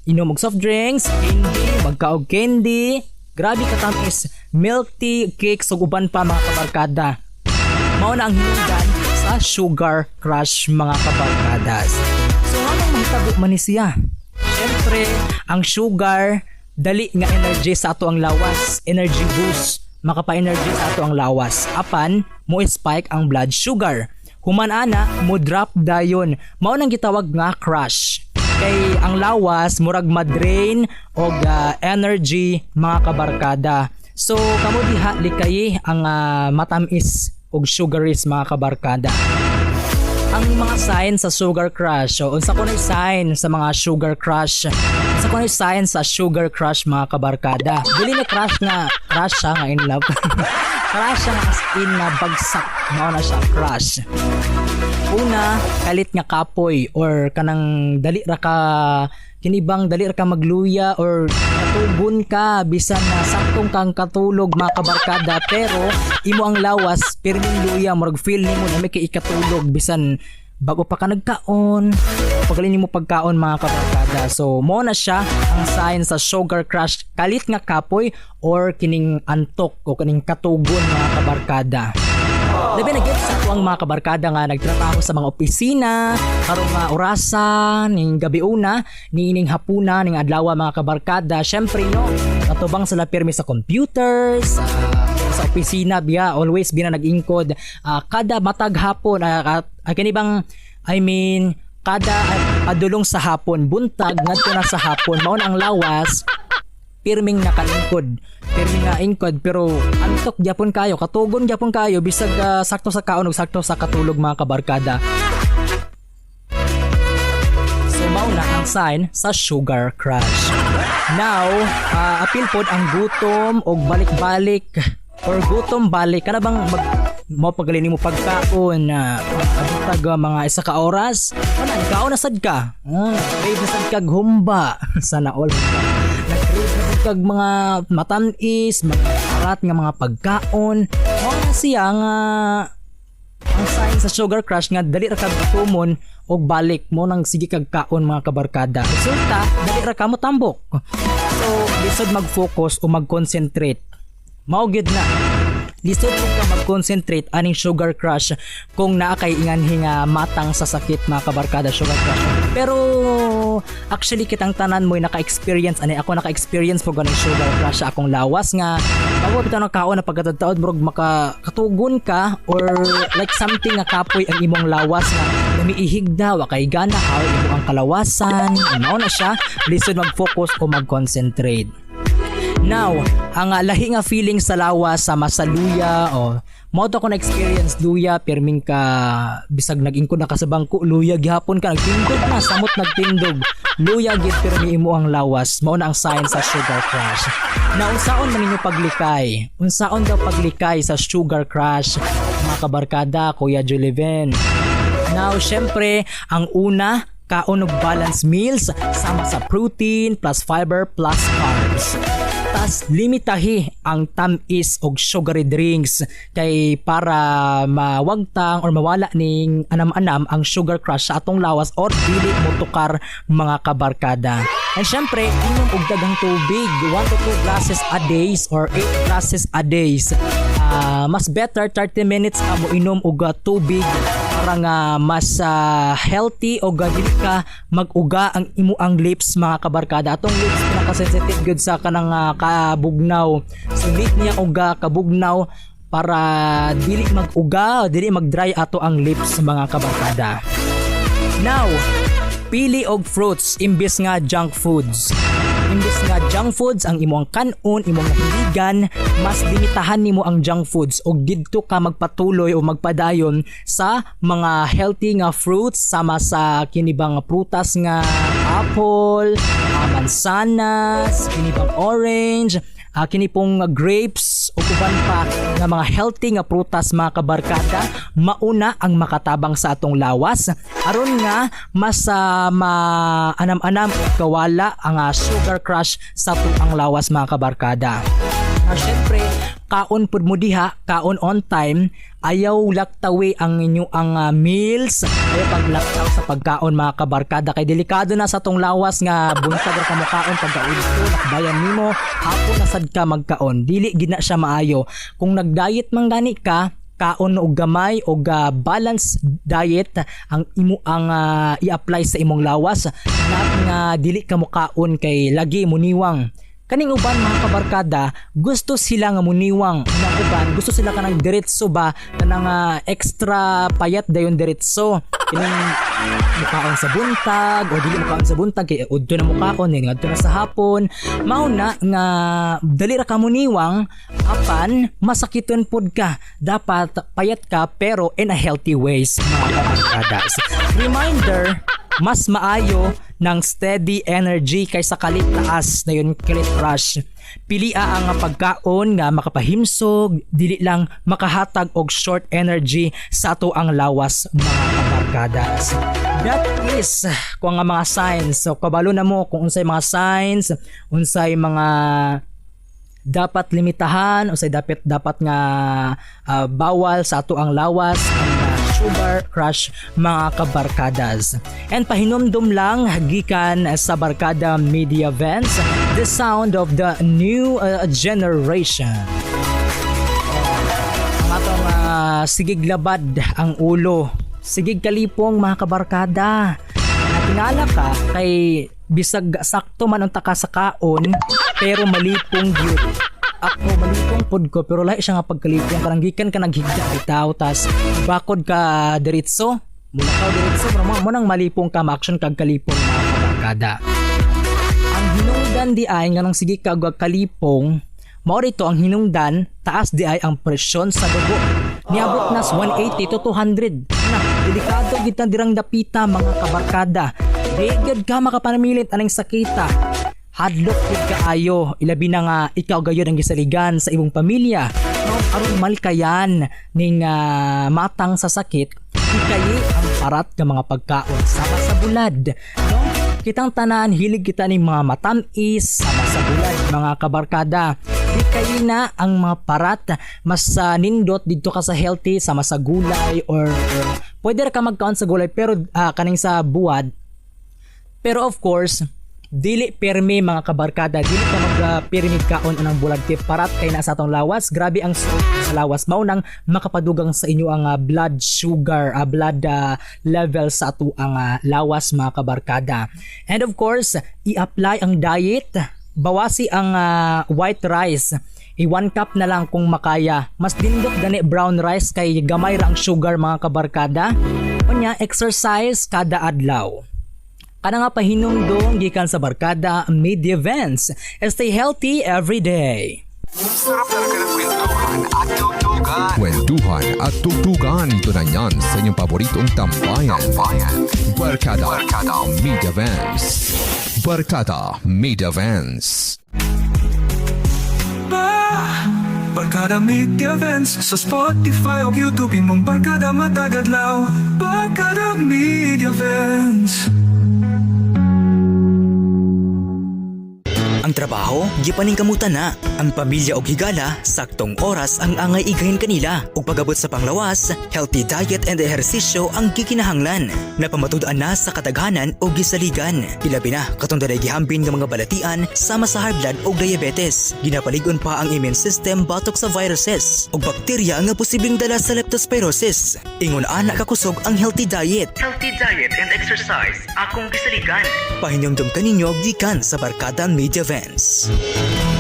inom og soft drinks, candy, magkaog candy, grabe katamis, milk tea, cakes ug uban pa mga kabarkada. Mao na ang hinungdan sa sugar crush mga kabarkadas. So anong mahitabo man ni siya? Syempre, ang sugar dali nga energy sa ato ang lawas, energy boost, makapa-energy sa ato ang lawas. Apan mo spike ang blood sugar. Human ana mo drop dayon. Mao nang gitawag nga crush. Kay ang lawas murag madrain og energy mga kabarkada. So kamo diha likay ang matamis og sugaries mga kabarkada. ang mga sign sa sugar crush. So, unsa ko na sign sa mga sugar crush? Unsa ko na sign sa sugar crush mga kabarkada? Dili na crush siya nga in love. Crush siya nga as in na bagsak. Mao na siya crush. Una, kalit nga kapoy or kanang dali ra ka kinibang dali ra ka magluya or katugon ka bisan na saktong kang katulog mga kabarkada pero imo ang lawas pirming luya murag feel nimo na may kay ikatulog bisan bago pa ka nagkaon pagaling nimo pagkaon mga kabarkada. So mo na siya ang sign sa sugar crush, kalit nga kapoy or kining antok o kining katugon mga kabarkada. Labi na gets ako ang mga kabarkada nga nagtrabaho sa mga opisina, karong nga orasan, ning gabi una, ning hapuna, ning adlaw mga kabarkada. Syempre no, natubang sila pirmi sa computers, sa opisina biya always bina nag-ingkod kada matag hapon kani bang kada padulong sa hapon buntag ngadto na sa hapon mao ang lawas pirming nakalingkod pirming nga ingkod pero antok gyapon kayo katugon gyapon kayo bisag sakto sa kaon ug sakto sa katulog mga kabarkada. So mao na ang sign sa sugar crush. Now apil pod ang gutom og balik-balik or gutom balik kana bang mo pagalini mo pagkaon tag mga isa ka oras kaon na sad ka crave na sad kag humba sana all nag-crave na sad kag mga matamis mga arat nga mga pagkaon mo na siya nga ang sign sa sugar crush nga dali ra kag tumon og balik mo nang sige kag kaon mga kabarkada resulta dali ra ka mo tambok so lisod mag-focus o mag-concentrate mao gid na lisod ka mag-concentrate aning sugar crush kung naa kay inganhi nga matang sa sakit mga kabarkada sugar crush pero actually kitang tanan mo naka-experience ani ako naka-experience po ganing sugar crush sa akong lawas nga bago bitaw na kaon na pagkatadtaod murag makatugon ka or like something nga kapoy ang imong lawas nga namiihigda wa kay gana how imo ang kalawasan mao na siya lisod mag-focus o mag-concentrate. Now, ang lahi nga feeling sa lawas sa masaluya o mo to ko na experience luya perming ka bisag nagingkod na ka sa bangko luya gihapon ka nagtindog na samot nagtindog luya gid permi imo ang lawas mao na ang sign sa sugar crush. Na unsaon man ninyo paglikay? Unsaon daw paglikay sa sugar crush mga kabarkada Kuya Juliven? Now, syempre ang una kaon og balanced meals sama sa protein plus fiber plus carbs. Tas limitahi ang tamis og sugary drinks kay para mawagtang or mawala ning anam-anam ang sugar crush sa atong lawas or dili mo tukar mga kabarkada. And syempre, inom og daghang tubig, 1 to 2 glasses a day or 8 glasses a day. Mas better 30 minutes ka mo inom og tubig para nga mas healthy o dili ka mag-uga ang imo ang lips mga kabarkada. Atong lips pinaka-sensitive good sa kanang kabugnaw. So need niya uga kabugnaw para dili mag-uga, dili mag-dry ato ang lips mga kabarkada. Now, pili og fruits imbis nga junk foods. Imbis nga junk foods ang imong kanon, imong nahiligan, mas limitahan nimo ang junk foods o didto ka magpatuloy o magpadayon sa mga healthy nga fruits sama sa kinibang prutas nga apple, mansanas, kinibang orange, kini pong grapes o uban pa nga mga healthy nga prutas mga kabarkada mauna ang makatabang sa atong lawas aron nga mas anam-anam kawala ang sugar crush sa atong lawas mga kabarkada. Syempre kaon pud mo diha, kaon on time, ayaw laktawi ang inyo ang meals ay paglaktaw sa pagkaon mga kabarkada kay delikado na sa tong lawas nga buntag ra ka mo kaon pagkaudto nakbayan nimo hapon na sad ka magkaon dili gid na siya maayo. Kung nag-diet man gani ka kaon og gamay og balanced diet ang imo ang i-apply sa imong lawas na nga dili ka mo kaon kay lagi muniwang Kaning uban mga kabarkada, gusto sila nga muniwang na uban, gusto sila kanang diretso ba kanang extra payat dayon diretso. Kining mukhaon sa buntag o dili mukhaon sa buntag kay udto na mukhaon ni ngadto na sa hapon. Mao na nga dali ra ka muniwang apan masakiton pud ka. Dapat payat ka pero in a healthy ways mga kabarkada. Reminder, mas maayo ng steady energy kaysa kalit taas na yun kalit rush. Pilia ang pagkaon nga makapahimsog, dili lang makahatag og short energy sa ato ang lawas mga kabarkadas. That is kung nga mga signs. So kabalo na mo kung unsay mga signs, unsay mga dapat limitahan, unsay dapat nga bawal sa ato ang lawas ang sugar crush mga kabarkadas. And pahinumdum lang gikan sa Barkada Media Events, the sound of the new generation. Ang atong sigig labad ang ulo, sigig kalipong mga kabarkada. Natingala ka kay bisag sakto man ang taka sa kaon pero malipong gyud. Ako malipong pod ko pero lahi siya nga pagkalipong karang gikan ka naghigda bitaw tas bakod ka diretso mula ka diretso pero mo nang malipong ka action kag kalipong mga kabarkada. Ang hinungdan di ay nganong sige kag kalipong mao dito ang hinungdan taas di ay ang presyon sa dugo. Niabot nas 180 to 200. Na delikado gid dirang dapita mga kabarkada. Digid ka makapanamilit aning sakita. Hadlok yun kaayo, ilabi na nga ikaw gayon ang gisaligan sa imong pamilya. No, aron malkayan ning matang sa sakit, ikayi ang parat ng mga pagkaon sama sa bulad. No? Kitang tanan hilig kita ning mga matamis sama sa bulad mga kabarkada. Ikayi na ang mga parat mas nindot dito ka sa healthy sama sa gulay or pwede ra ka magkaon sa gulay pero kaning sa buwad. Pero of course, dili permi mga kabarkada, dili ka magpirimid kaon anang bulag tip parat kay na sa atong lawas. Grabe ang salt sa lawas mao nang makapadugang sa inyo ang blood sugar, blood level sa ato ang lawas mga kabarkada. And of course, i-apply ang diet, bawasi ang white rice. 1 cup na lang kung makaya. Mas dindot gani brown rice kay gamay ra ang sugar mga kabarkada. Unya exercise kada adlaw. Kana nga pahinumdom gikan sa Barkada Media Events. Stay healthy every day. Sarap talaga ng kwentuhan at tugtugan. Kwentuhan at tugtugan ito na yan sa inyong paboritong tambayan. Barkada Media Events. Barkada Media Events. Barkada Media Events sa Spotify o YouTube imong Barkada Matagadlaw. Barkada Media Events. Ang trabaho, gipaning kamutan na. Ang pamilya og higala, saktong oras ang angay igahin kanila. Ug pagabot sa panglawas, healthy diet and ehersisyo ang gikinahanglan. Napamatud-an na sa kataghanan o gisaligan. Ilabi na katong daday gihambin nga mga balatian sama sa high blood o diabetes. Ginapaligon pa ang immune system batok sa viruses ug bakterya nga posibleng dala sa leptospirosis. Ingon ana kakusog ang healthy diet. Healthy diet and exercise akong gisaligan. Pahinyomdom kaninyo gikan sa Barkada Media Events.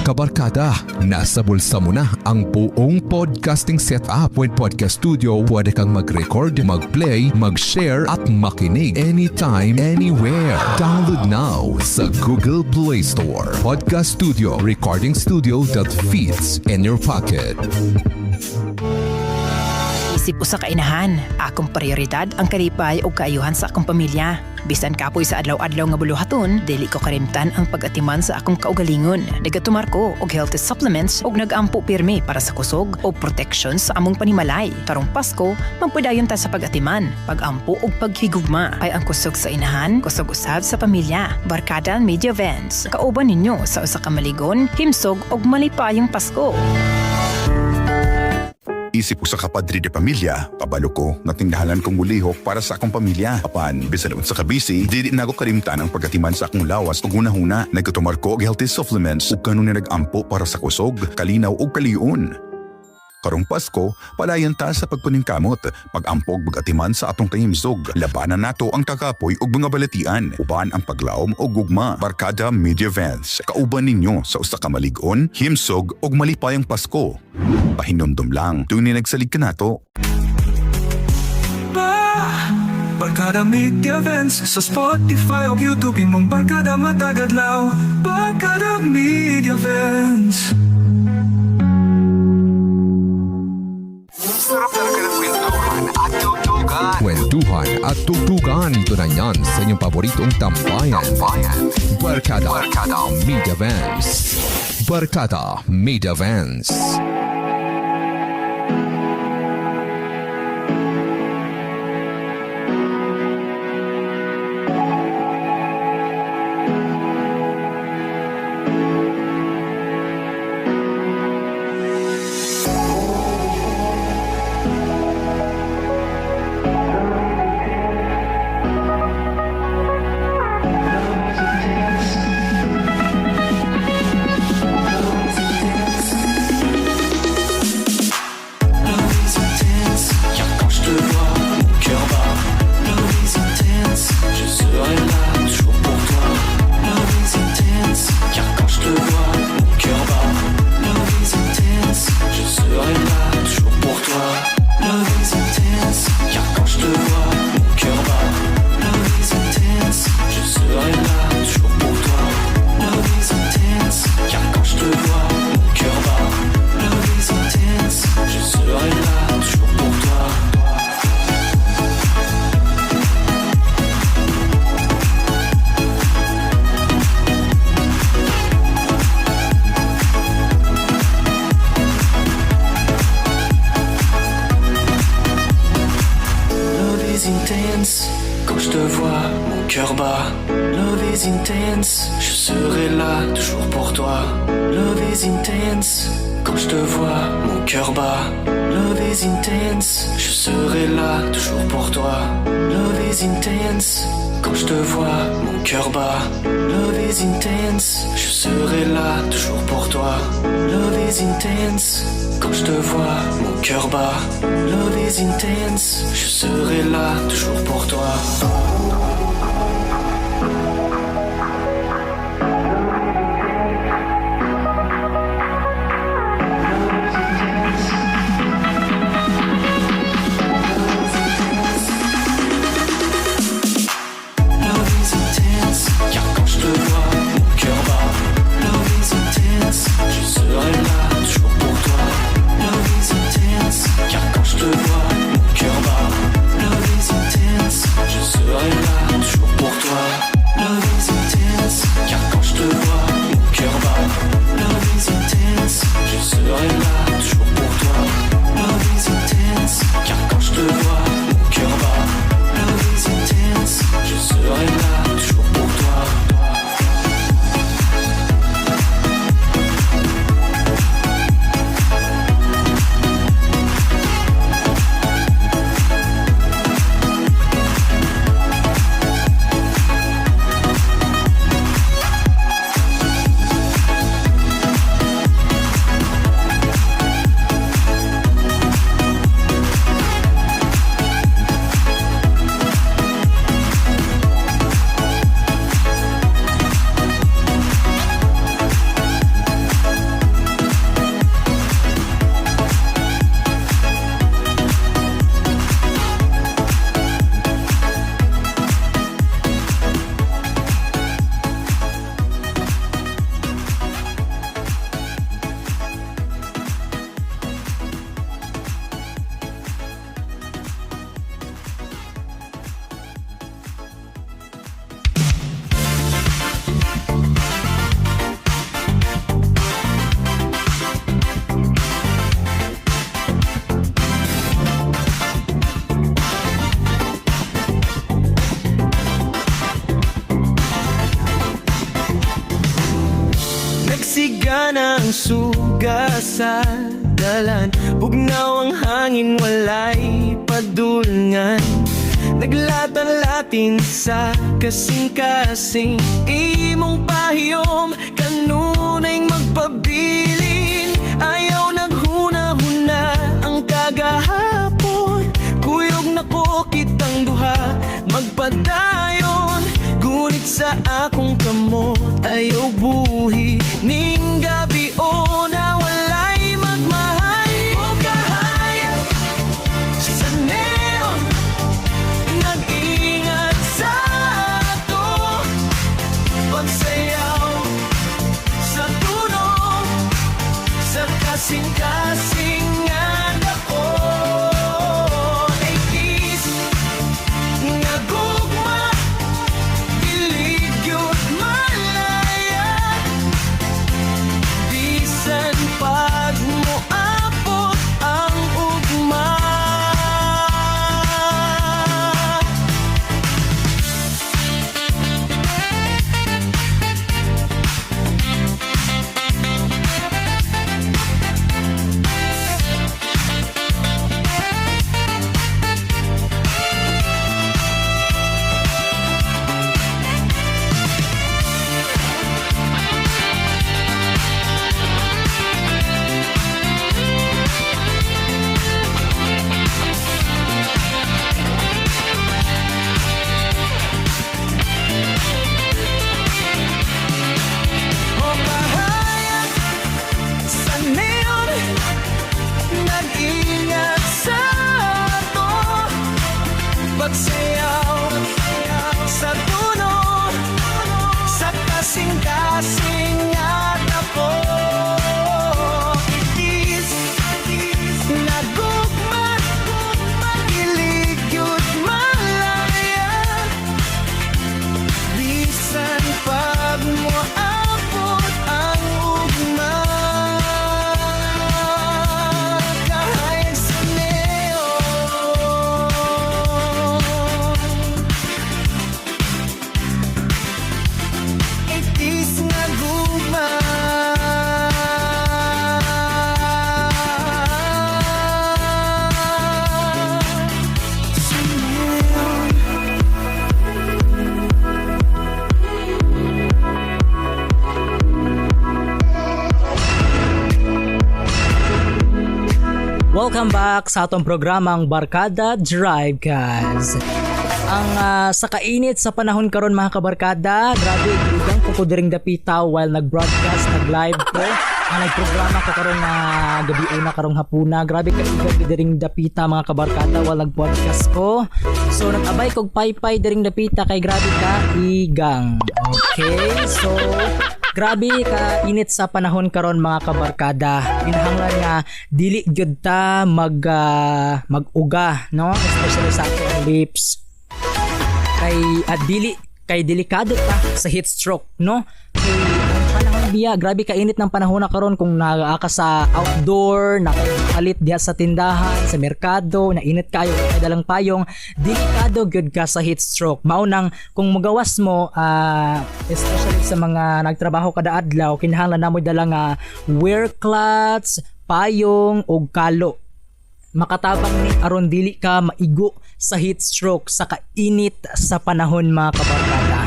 Kabarkada, nasa bulsa mo na ang buong podcasting setup with podcast studio. Pwede kang mag-record, mag-play, mag-share at makinig anytime, anywhere. Download now sa Google Play Store. Podcast Studio, recording studio that fits in your pocket. Isip usa ka inahan, akong prioridad ang kalipay o kaayuhan sa akong pamilya. Bisan kapoy sa adlaw-adlaw nga buluhaton, dili ko karimtan ang pag-atiman sa akong kaugalingon. Nagatumar ko og healthy supplements ug nag-ampo pirmi para sa kusog o protection sa among panimalay. Karong Pasko, magpadayon ta sa pag-atiman, pag-ampo ug paghigugma. Ay ang kusog sa inahan, kusog usab sa pamilya. Barkada Media Events, kauban ninyo sa usa ka maligon, himsog ug malipayong Pasko. Isip ko sa kapadri de pamilya, kabalo ko na tingdahalan kong mulihok para sa akong pamilya. Apan, bisan sa kabisi, di na ako kalimtan ang pagatiman sa akong lawas ug hunahuna. Nagkatumar ko og healthy supplements ug kanun na nag-ampo para sa kusog, kalinaw ug kaliyon. Karong Pasko, palayan ta sa pagpaningkamot, pag-ampog bagatiman sa atong kahimsog, labanan nato ang takapoy ug mga balatian, uban ang paglaom o gugma. Barkada Media Events, kauban ninyo sa usa ka malig-on, himsog ug malipayang Pasko. Pahinumdum lang, tuwing nagsalig ka nato. Barkada Media Events sa Spotify o YouTube, imong Barkada Matagadlaw. Barkada Media Events. Sarap talaga ng kwentuhan at tugtugan. Kwentuhan at tugtugan ito na yan sa inyong paboritong tambayan. Barkada Media Events. Barkada Media Events. Quand je te vois, mon cœur bat. Love is intense, je serai là toujours pour toi. Love is intense, quand je te vois, mon cœur bat. Love is intense, je serai là toujours pour toi. Love is intense, quand je te vois, mon cœur bat. Love is intense, je serai là toujours pour toi. Love is intense, quand je te vois, mon cœur bat. Love is intense, je serai là toujours pour toi. Nagsigana ang suga sa dalan, bugnaw ang hangin, walay padulngan. Naglatan-latin sa kasing-kasing, imong pahiyom kanunay magpabilin. Ayaw naghuna-huna padayon. Ngunit sa akong kamot ayaw buhi ning gabi o na walay magmahal. O kahayag sa neon, nag-ingat sa ato. Pagsayaw sa tunog, sa kasing-kasingan ako. Ladies, nagugma, dilig-yot malaya. Bisan pag moabot ang ugma. O kahayag sa neon, nag-ingat sa ato. Pagsayaw sa tunog, sa kasing-kasingan ako. Itis, nagugma, magilig-yot malaya. Bisan pag moabot ang ugma. Kahayag sa neon, itis nagugma. Sa neon. Welcome back sa atong programang Barkada Drive, guys. Ang sa kainit sa panahon karon mga kabarkada, grabe igang ko diring dapita while nag-broadcast, nag-live ko. Ang nagprograma ko karon na gabi una karong hapuna. Grabe ka igang diring dapita mga kabarkada while nag-podcast ko. So nag-abay kog paypay diring dapita kay grabe ka igang. Okay, so grabe ka init sa panahon karon mga kabarkada. Kinahanglan nga dili gyud ta mag-uga, no? Especially sa atong lips. Kay delikado ta sa heat stroke, no? Kay ang panahon biya, grabe ka init ng panahon na karon kung naaka sa outdoor, nakapalit diha sa tindahan, sa merkado, na init kayo kay dalang payong, delikado gyud ka sa heat stroke. Mao nang kung magawas mo especially sa mga nagtrabaho kada adlaw, kinahanglan namo dala nga wear cloths, payong ug kalo. Makatabang ni aron dili ka maigo sa heat stroke sa kainit sa panahon mga kabarkada.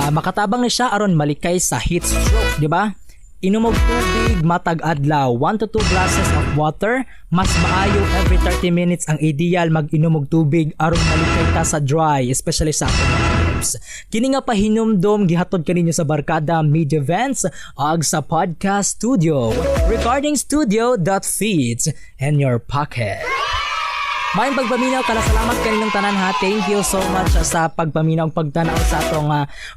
Makatabang ni siya aron malikay sa heat stroke, di ba? Inom og tubig matag adlaw, 1 to 2 glasses of water. Mas maayo every 30 minutes ang ideal mag-inom og tubig aron malikay ta sa dry, especially sa atong lips. Kini nga pahinumdom gihatod kaninyo sa Barkada Media Events ag sa podcast studio. Regarding studio.feeds in your pocket. Maayong pagpaminaw, salamat kanilang tanan ha. Thank you so much sa pagpaminaw, pagtanaw sa atong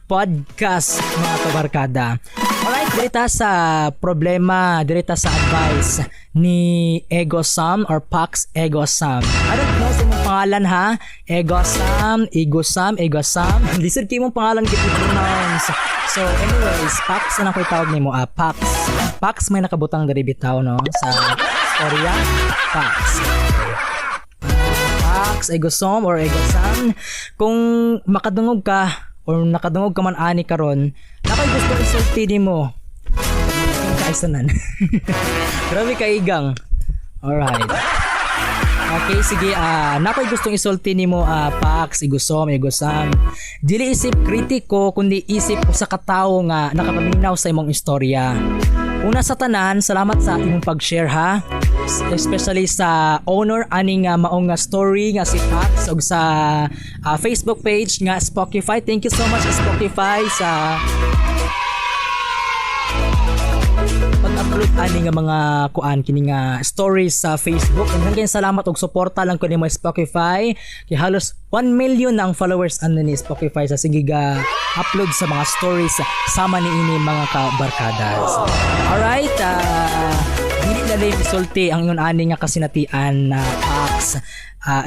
podcast mga kabarkada. Alright, dirita sa problema, dirita sa advice ni Ego Sam or Pax Ego Sam. I don't know sa mong pangalan ha. Ego Sam. Lisod kayo mong pangalan kiti pronounce. So anyways, Pax na ko'y tawag ni mo. Pax. Pax may nakabutang dari bitaw no sa storya. Pax Ego Sam or Ego Sam. Kung makadungog ka or nakadungog ka man ani karon, nakoy gusto isulti nimo. Kaisanan. Grabe ka igang. Alright. Okay, sige. Nakoy gustong isulti nimo Pax, Ego Sam. Dili isip kritiko kundi isip usa ka tawo nga nakapaminaw sa imong istorya. Una sa tanan, salamat sa imong pag-share ha. especially sa owner aning maong nga story nga si Pax ug sa Facebook page nga Spotify. Thank you so much Spotify sa pag-upload ani nga mga kuan kini nga stories sa Facebook. And hanggang salamat og suporta lang ko ni mo Spotify. Kay halos 1 million na ang followers ani ni Spotify sa sige ga upload sa mga stories sama ni ini mga kabarkadas. Alright, dili na lang isulti ang ingon ani nga kasinatian na Pax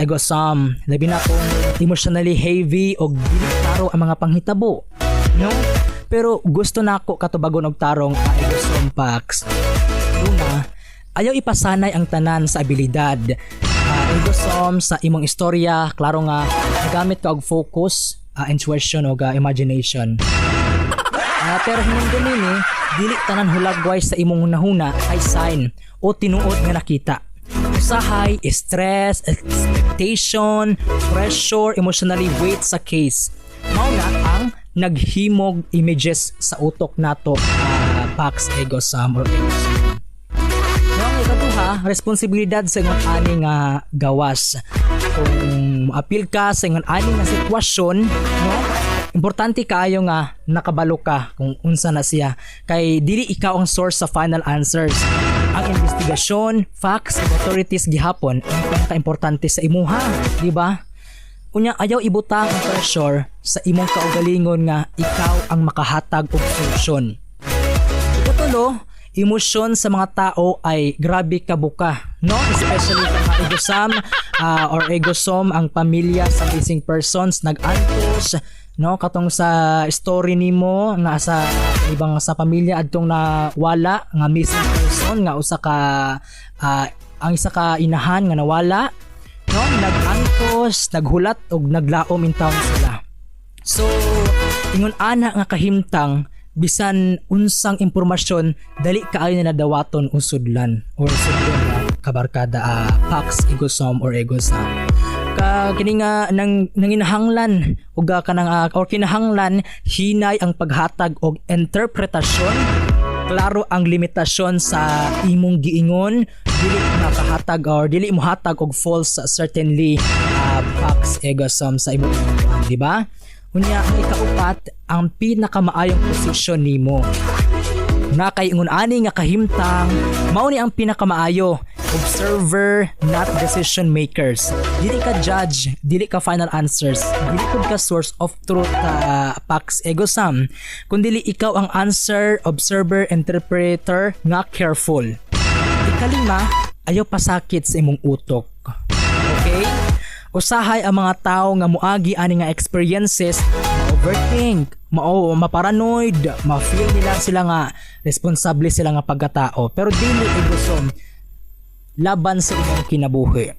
Egosam. Labi na kung emotionally heavy og dili klaro ang mga panghitabo. No? Pero gusto na ako katubagon og tarong Egosam Pax. Una, ayaw ipasanay ang tanan sa abilidad. Egosam sa imong istorya, klaro nga nagamit ka og focus, intuition o imagination. Pero hinungdan ni dili tanan hulagway sa imong hunahuna ay sign o tinuod nga nakita. Usahay, stress, expectation, pressure, emotionally weight sa case. Mao na ang naghimog images sa utok nato Pax Egosam or Egosam. Ang ikaduha, responsibilidad sa ingon ani nga gawas. Kung apil ka sa ingon ani nga sitwasyon, no? Importante kaayo nga nakabalo ka kung unsa na siya kay dili ikaw ang source sa final answers. Ang investigasyon, facts, ug authorities gihapon ang pinaka-importante sa imuha, di ba? Unya ayaw ibutang ang pressure sa imong kaugalingon nga ikaw ang makahatag og solusyon. Ikatulo, emosyon sa mga tao ay grabe kabuka, no? Especially sa mga Egosam or Egosam, ang pamilya sa missing persons nag-antos, no? Katong sa story nimo nga sa ibang sa pamilya adtong nawala nga missing person nga usa ka ang isa ka inahan nga nawala, no? Nag-antos, naghulat og naglaom in town sila. So ingon ana nga kahimtang bisan unsang impormasyon dali kaayo na nadawaton usudlan or sudlan kabarkada Pax Egosam or Egosam. Kini nga nanginahanglan ug kanang or kinahanglan hinay ang paghatag og interpretasyon, klaro ang limitasyon sa imong giingon, dili makahatag or dili mo hatag og false certainly Pax Egosam sa imong giingon, di ba? Unya ang ikaupat, ang pinakamaayong posisyon nimo. Na kay ingon ani nga kahimtang mao ni ang pinakamaayo, observer not decision makers. Dili ka judge, dili ka final answers, dili pud ka source of truth Pax Egosam, kundi ikaw ang answer, observer, interpreter nga careful. Ikalima, ayaw pasakit sa imong utok. Okay? Usahay ang mga tao nga muagi ani nga experiences, ma-overthink, maparanoid, ma-feel nila sila nga responsable sila nga pagkatao, pero dili Egosam laban sa imong kinabuhi.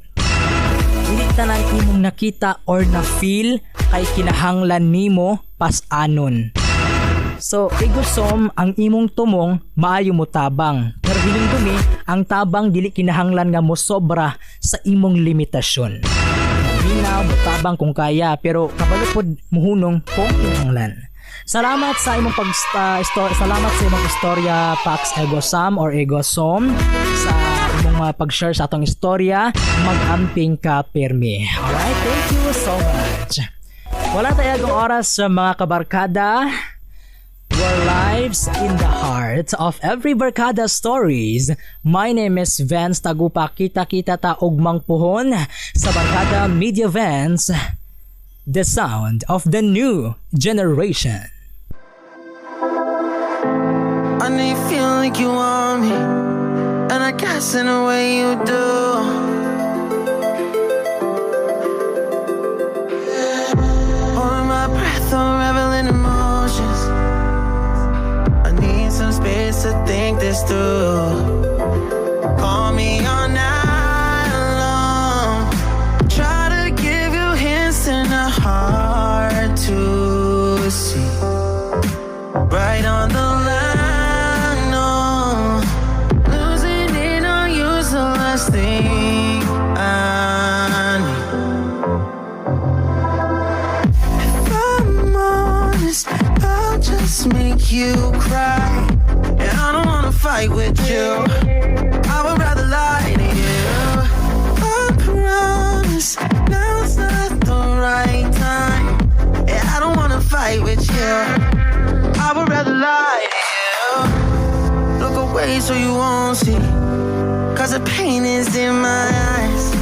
Dili tanan imong nakita or na-feel kay kinahanglan nimo pas-anon. So Egosam, ang imong tumong maayo mo tabang, pero hinungdumi ang tabang dili kinahanglan nga mo sobra sa imong limitasyon. Minaw mo tabang kung kaya, pero kabalo pod muhunong kung kinahanglan. Salamat sa imong salamat sa imong istorya Pax Egosam or Egosam sa imong pag-share sa atong istorya. Mag-amping ka permi. Alright, thank you so much. Wala tayong oras sa mga kabarkada. Your lives in the heart of every Barkada stories. My name is Vance Tagupa. Kita-kita ta ugmang puhon sa Barkada Media Vance, the sound of the new generation. I know you feel like you want me, and I guess in a way you do. Holding my breath, unraveling emotions. I need some space to think this through. Call me all night long. Try to give you hints and a hard to see. Right on the line, no. Losing it on you's the last thing I need. If I'm honest, I'll just make you cry. And I don't wanna fight with you. I would rather lie to rather lie to you. Look away so you won't see, 'cause the pain is in my eyes.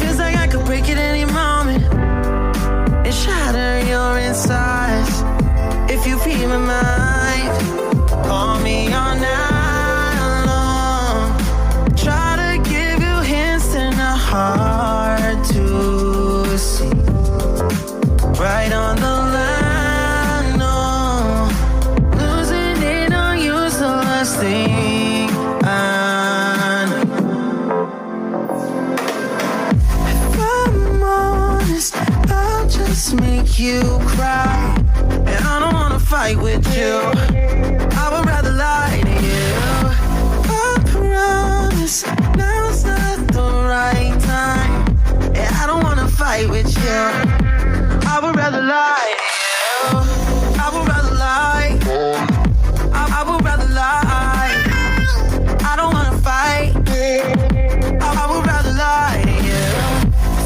Feels like I could break it any moment and shatter your insides. If you read my mind, call me all night long. Try to give you hints and a hard to see. Right on the line, no. Losing it on you's the last thing I know. If I'm honest, I'll just make you cry. And I don't wanna fight with you, I would rather lie to you. I promise now's not the right time, and I don't wanna fight with you, I would rather lie to you. I would rather lie, I would rather lie. I don't wanna fight, I would rather lie to you.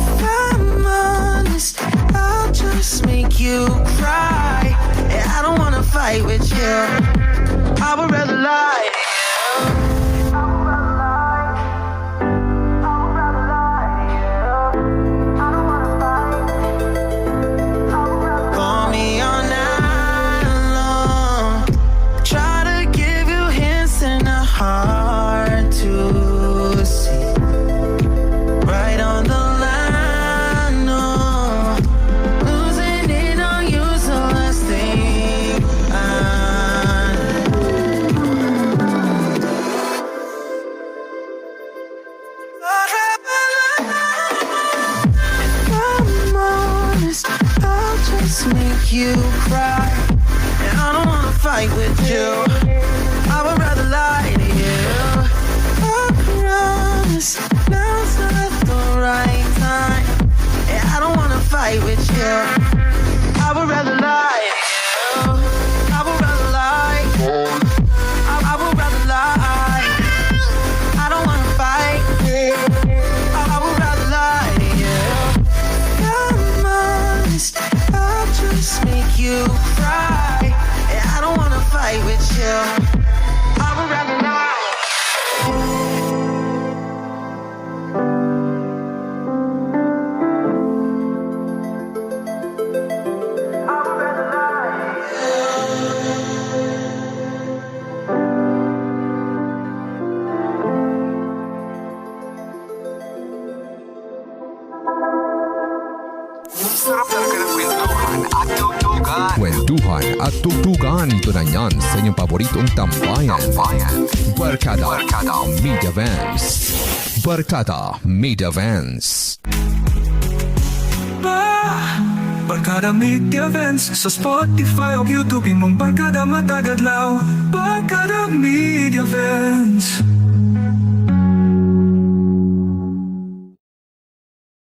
If I'm honest, I'll just make you cry, and I don't wanna fight with you, I would rather lie to you. Call me all night long. Try to give you hints and a hard to see. Right on the line, no. Losing it on you's the last thing I If I'm honest, I'll just make you cry, and I don't wanna fight with you, I would rather lie to you. I promise now's not the right time, and I don't wanna fight with you, I would rather lie to you. I would rather lie, I would rather lie. I don't wanna fight, I would rather lie to you. I'm honest, I'll just make you cry, and I don't wanna fight with you, I would rather lie. I would rather lie to you. Kwentuhan at tugtugan ito na yan sa inyong paboritong tambayan. Barkada Media Vans. Barkada Media Vans. Barkada Media Events sa Spotify o YouTube, imong Barkada Matagadlaw. Barkada Media Events.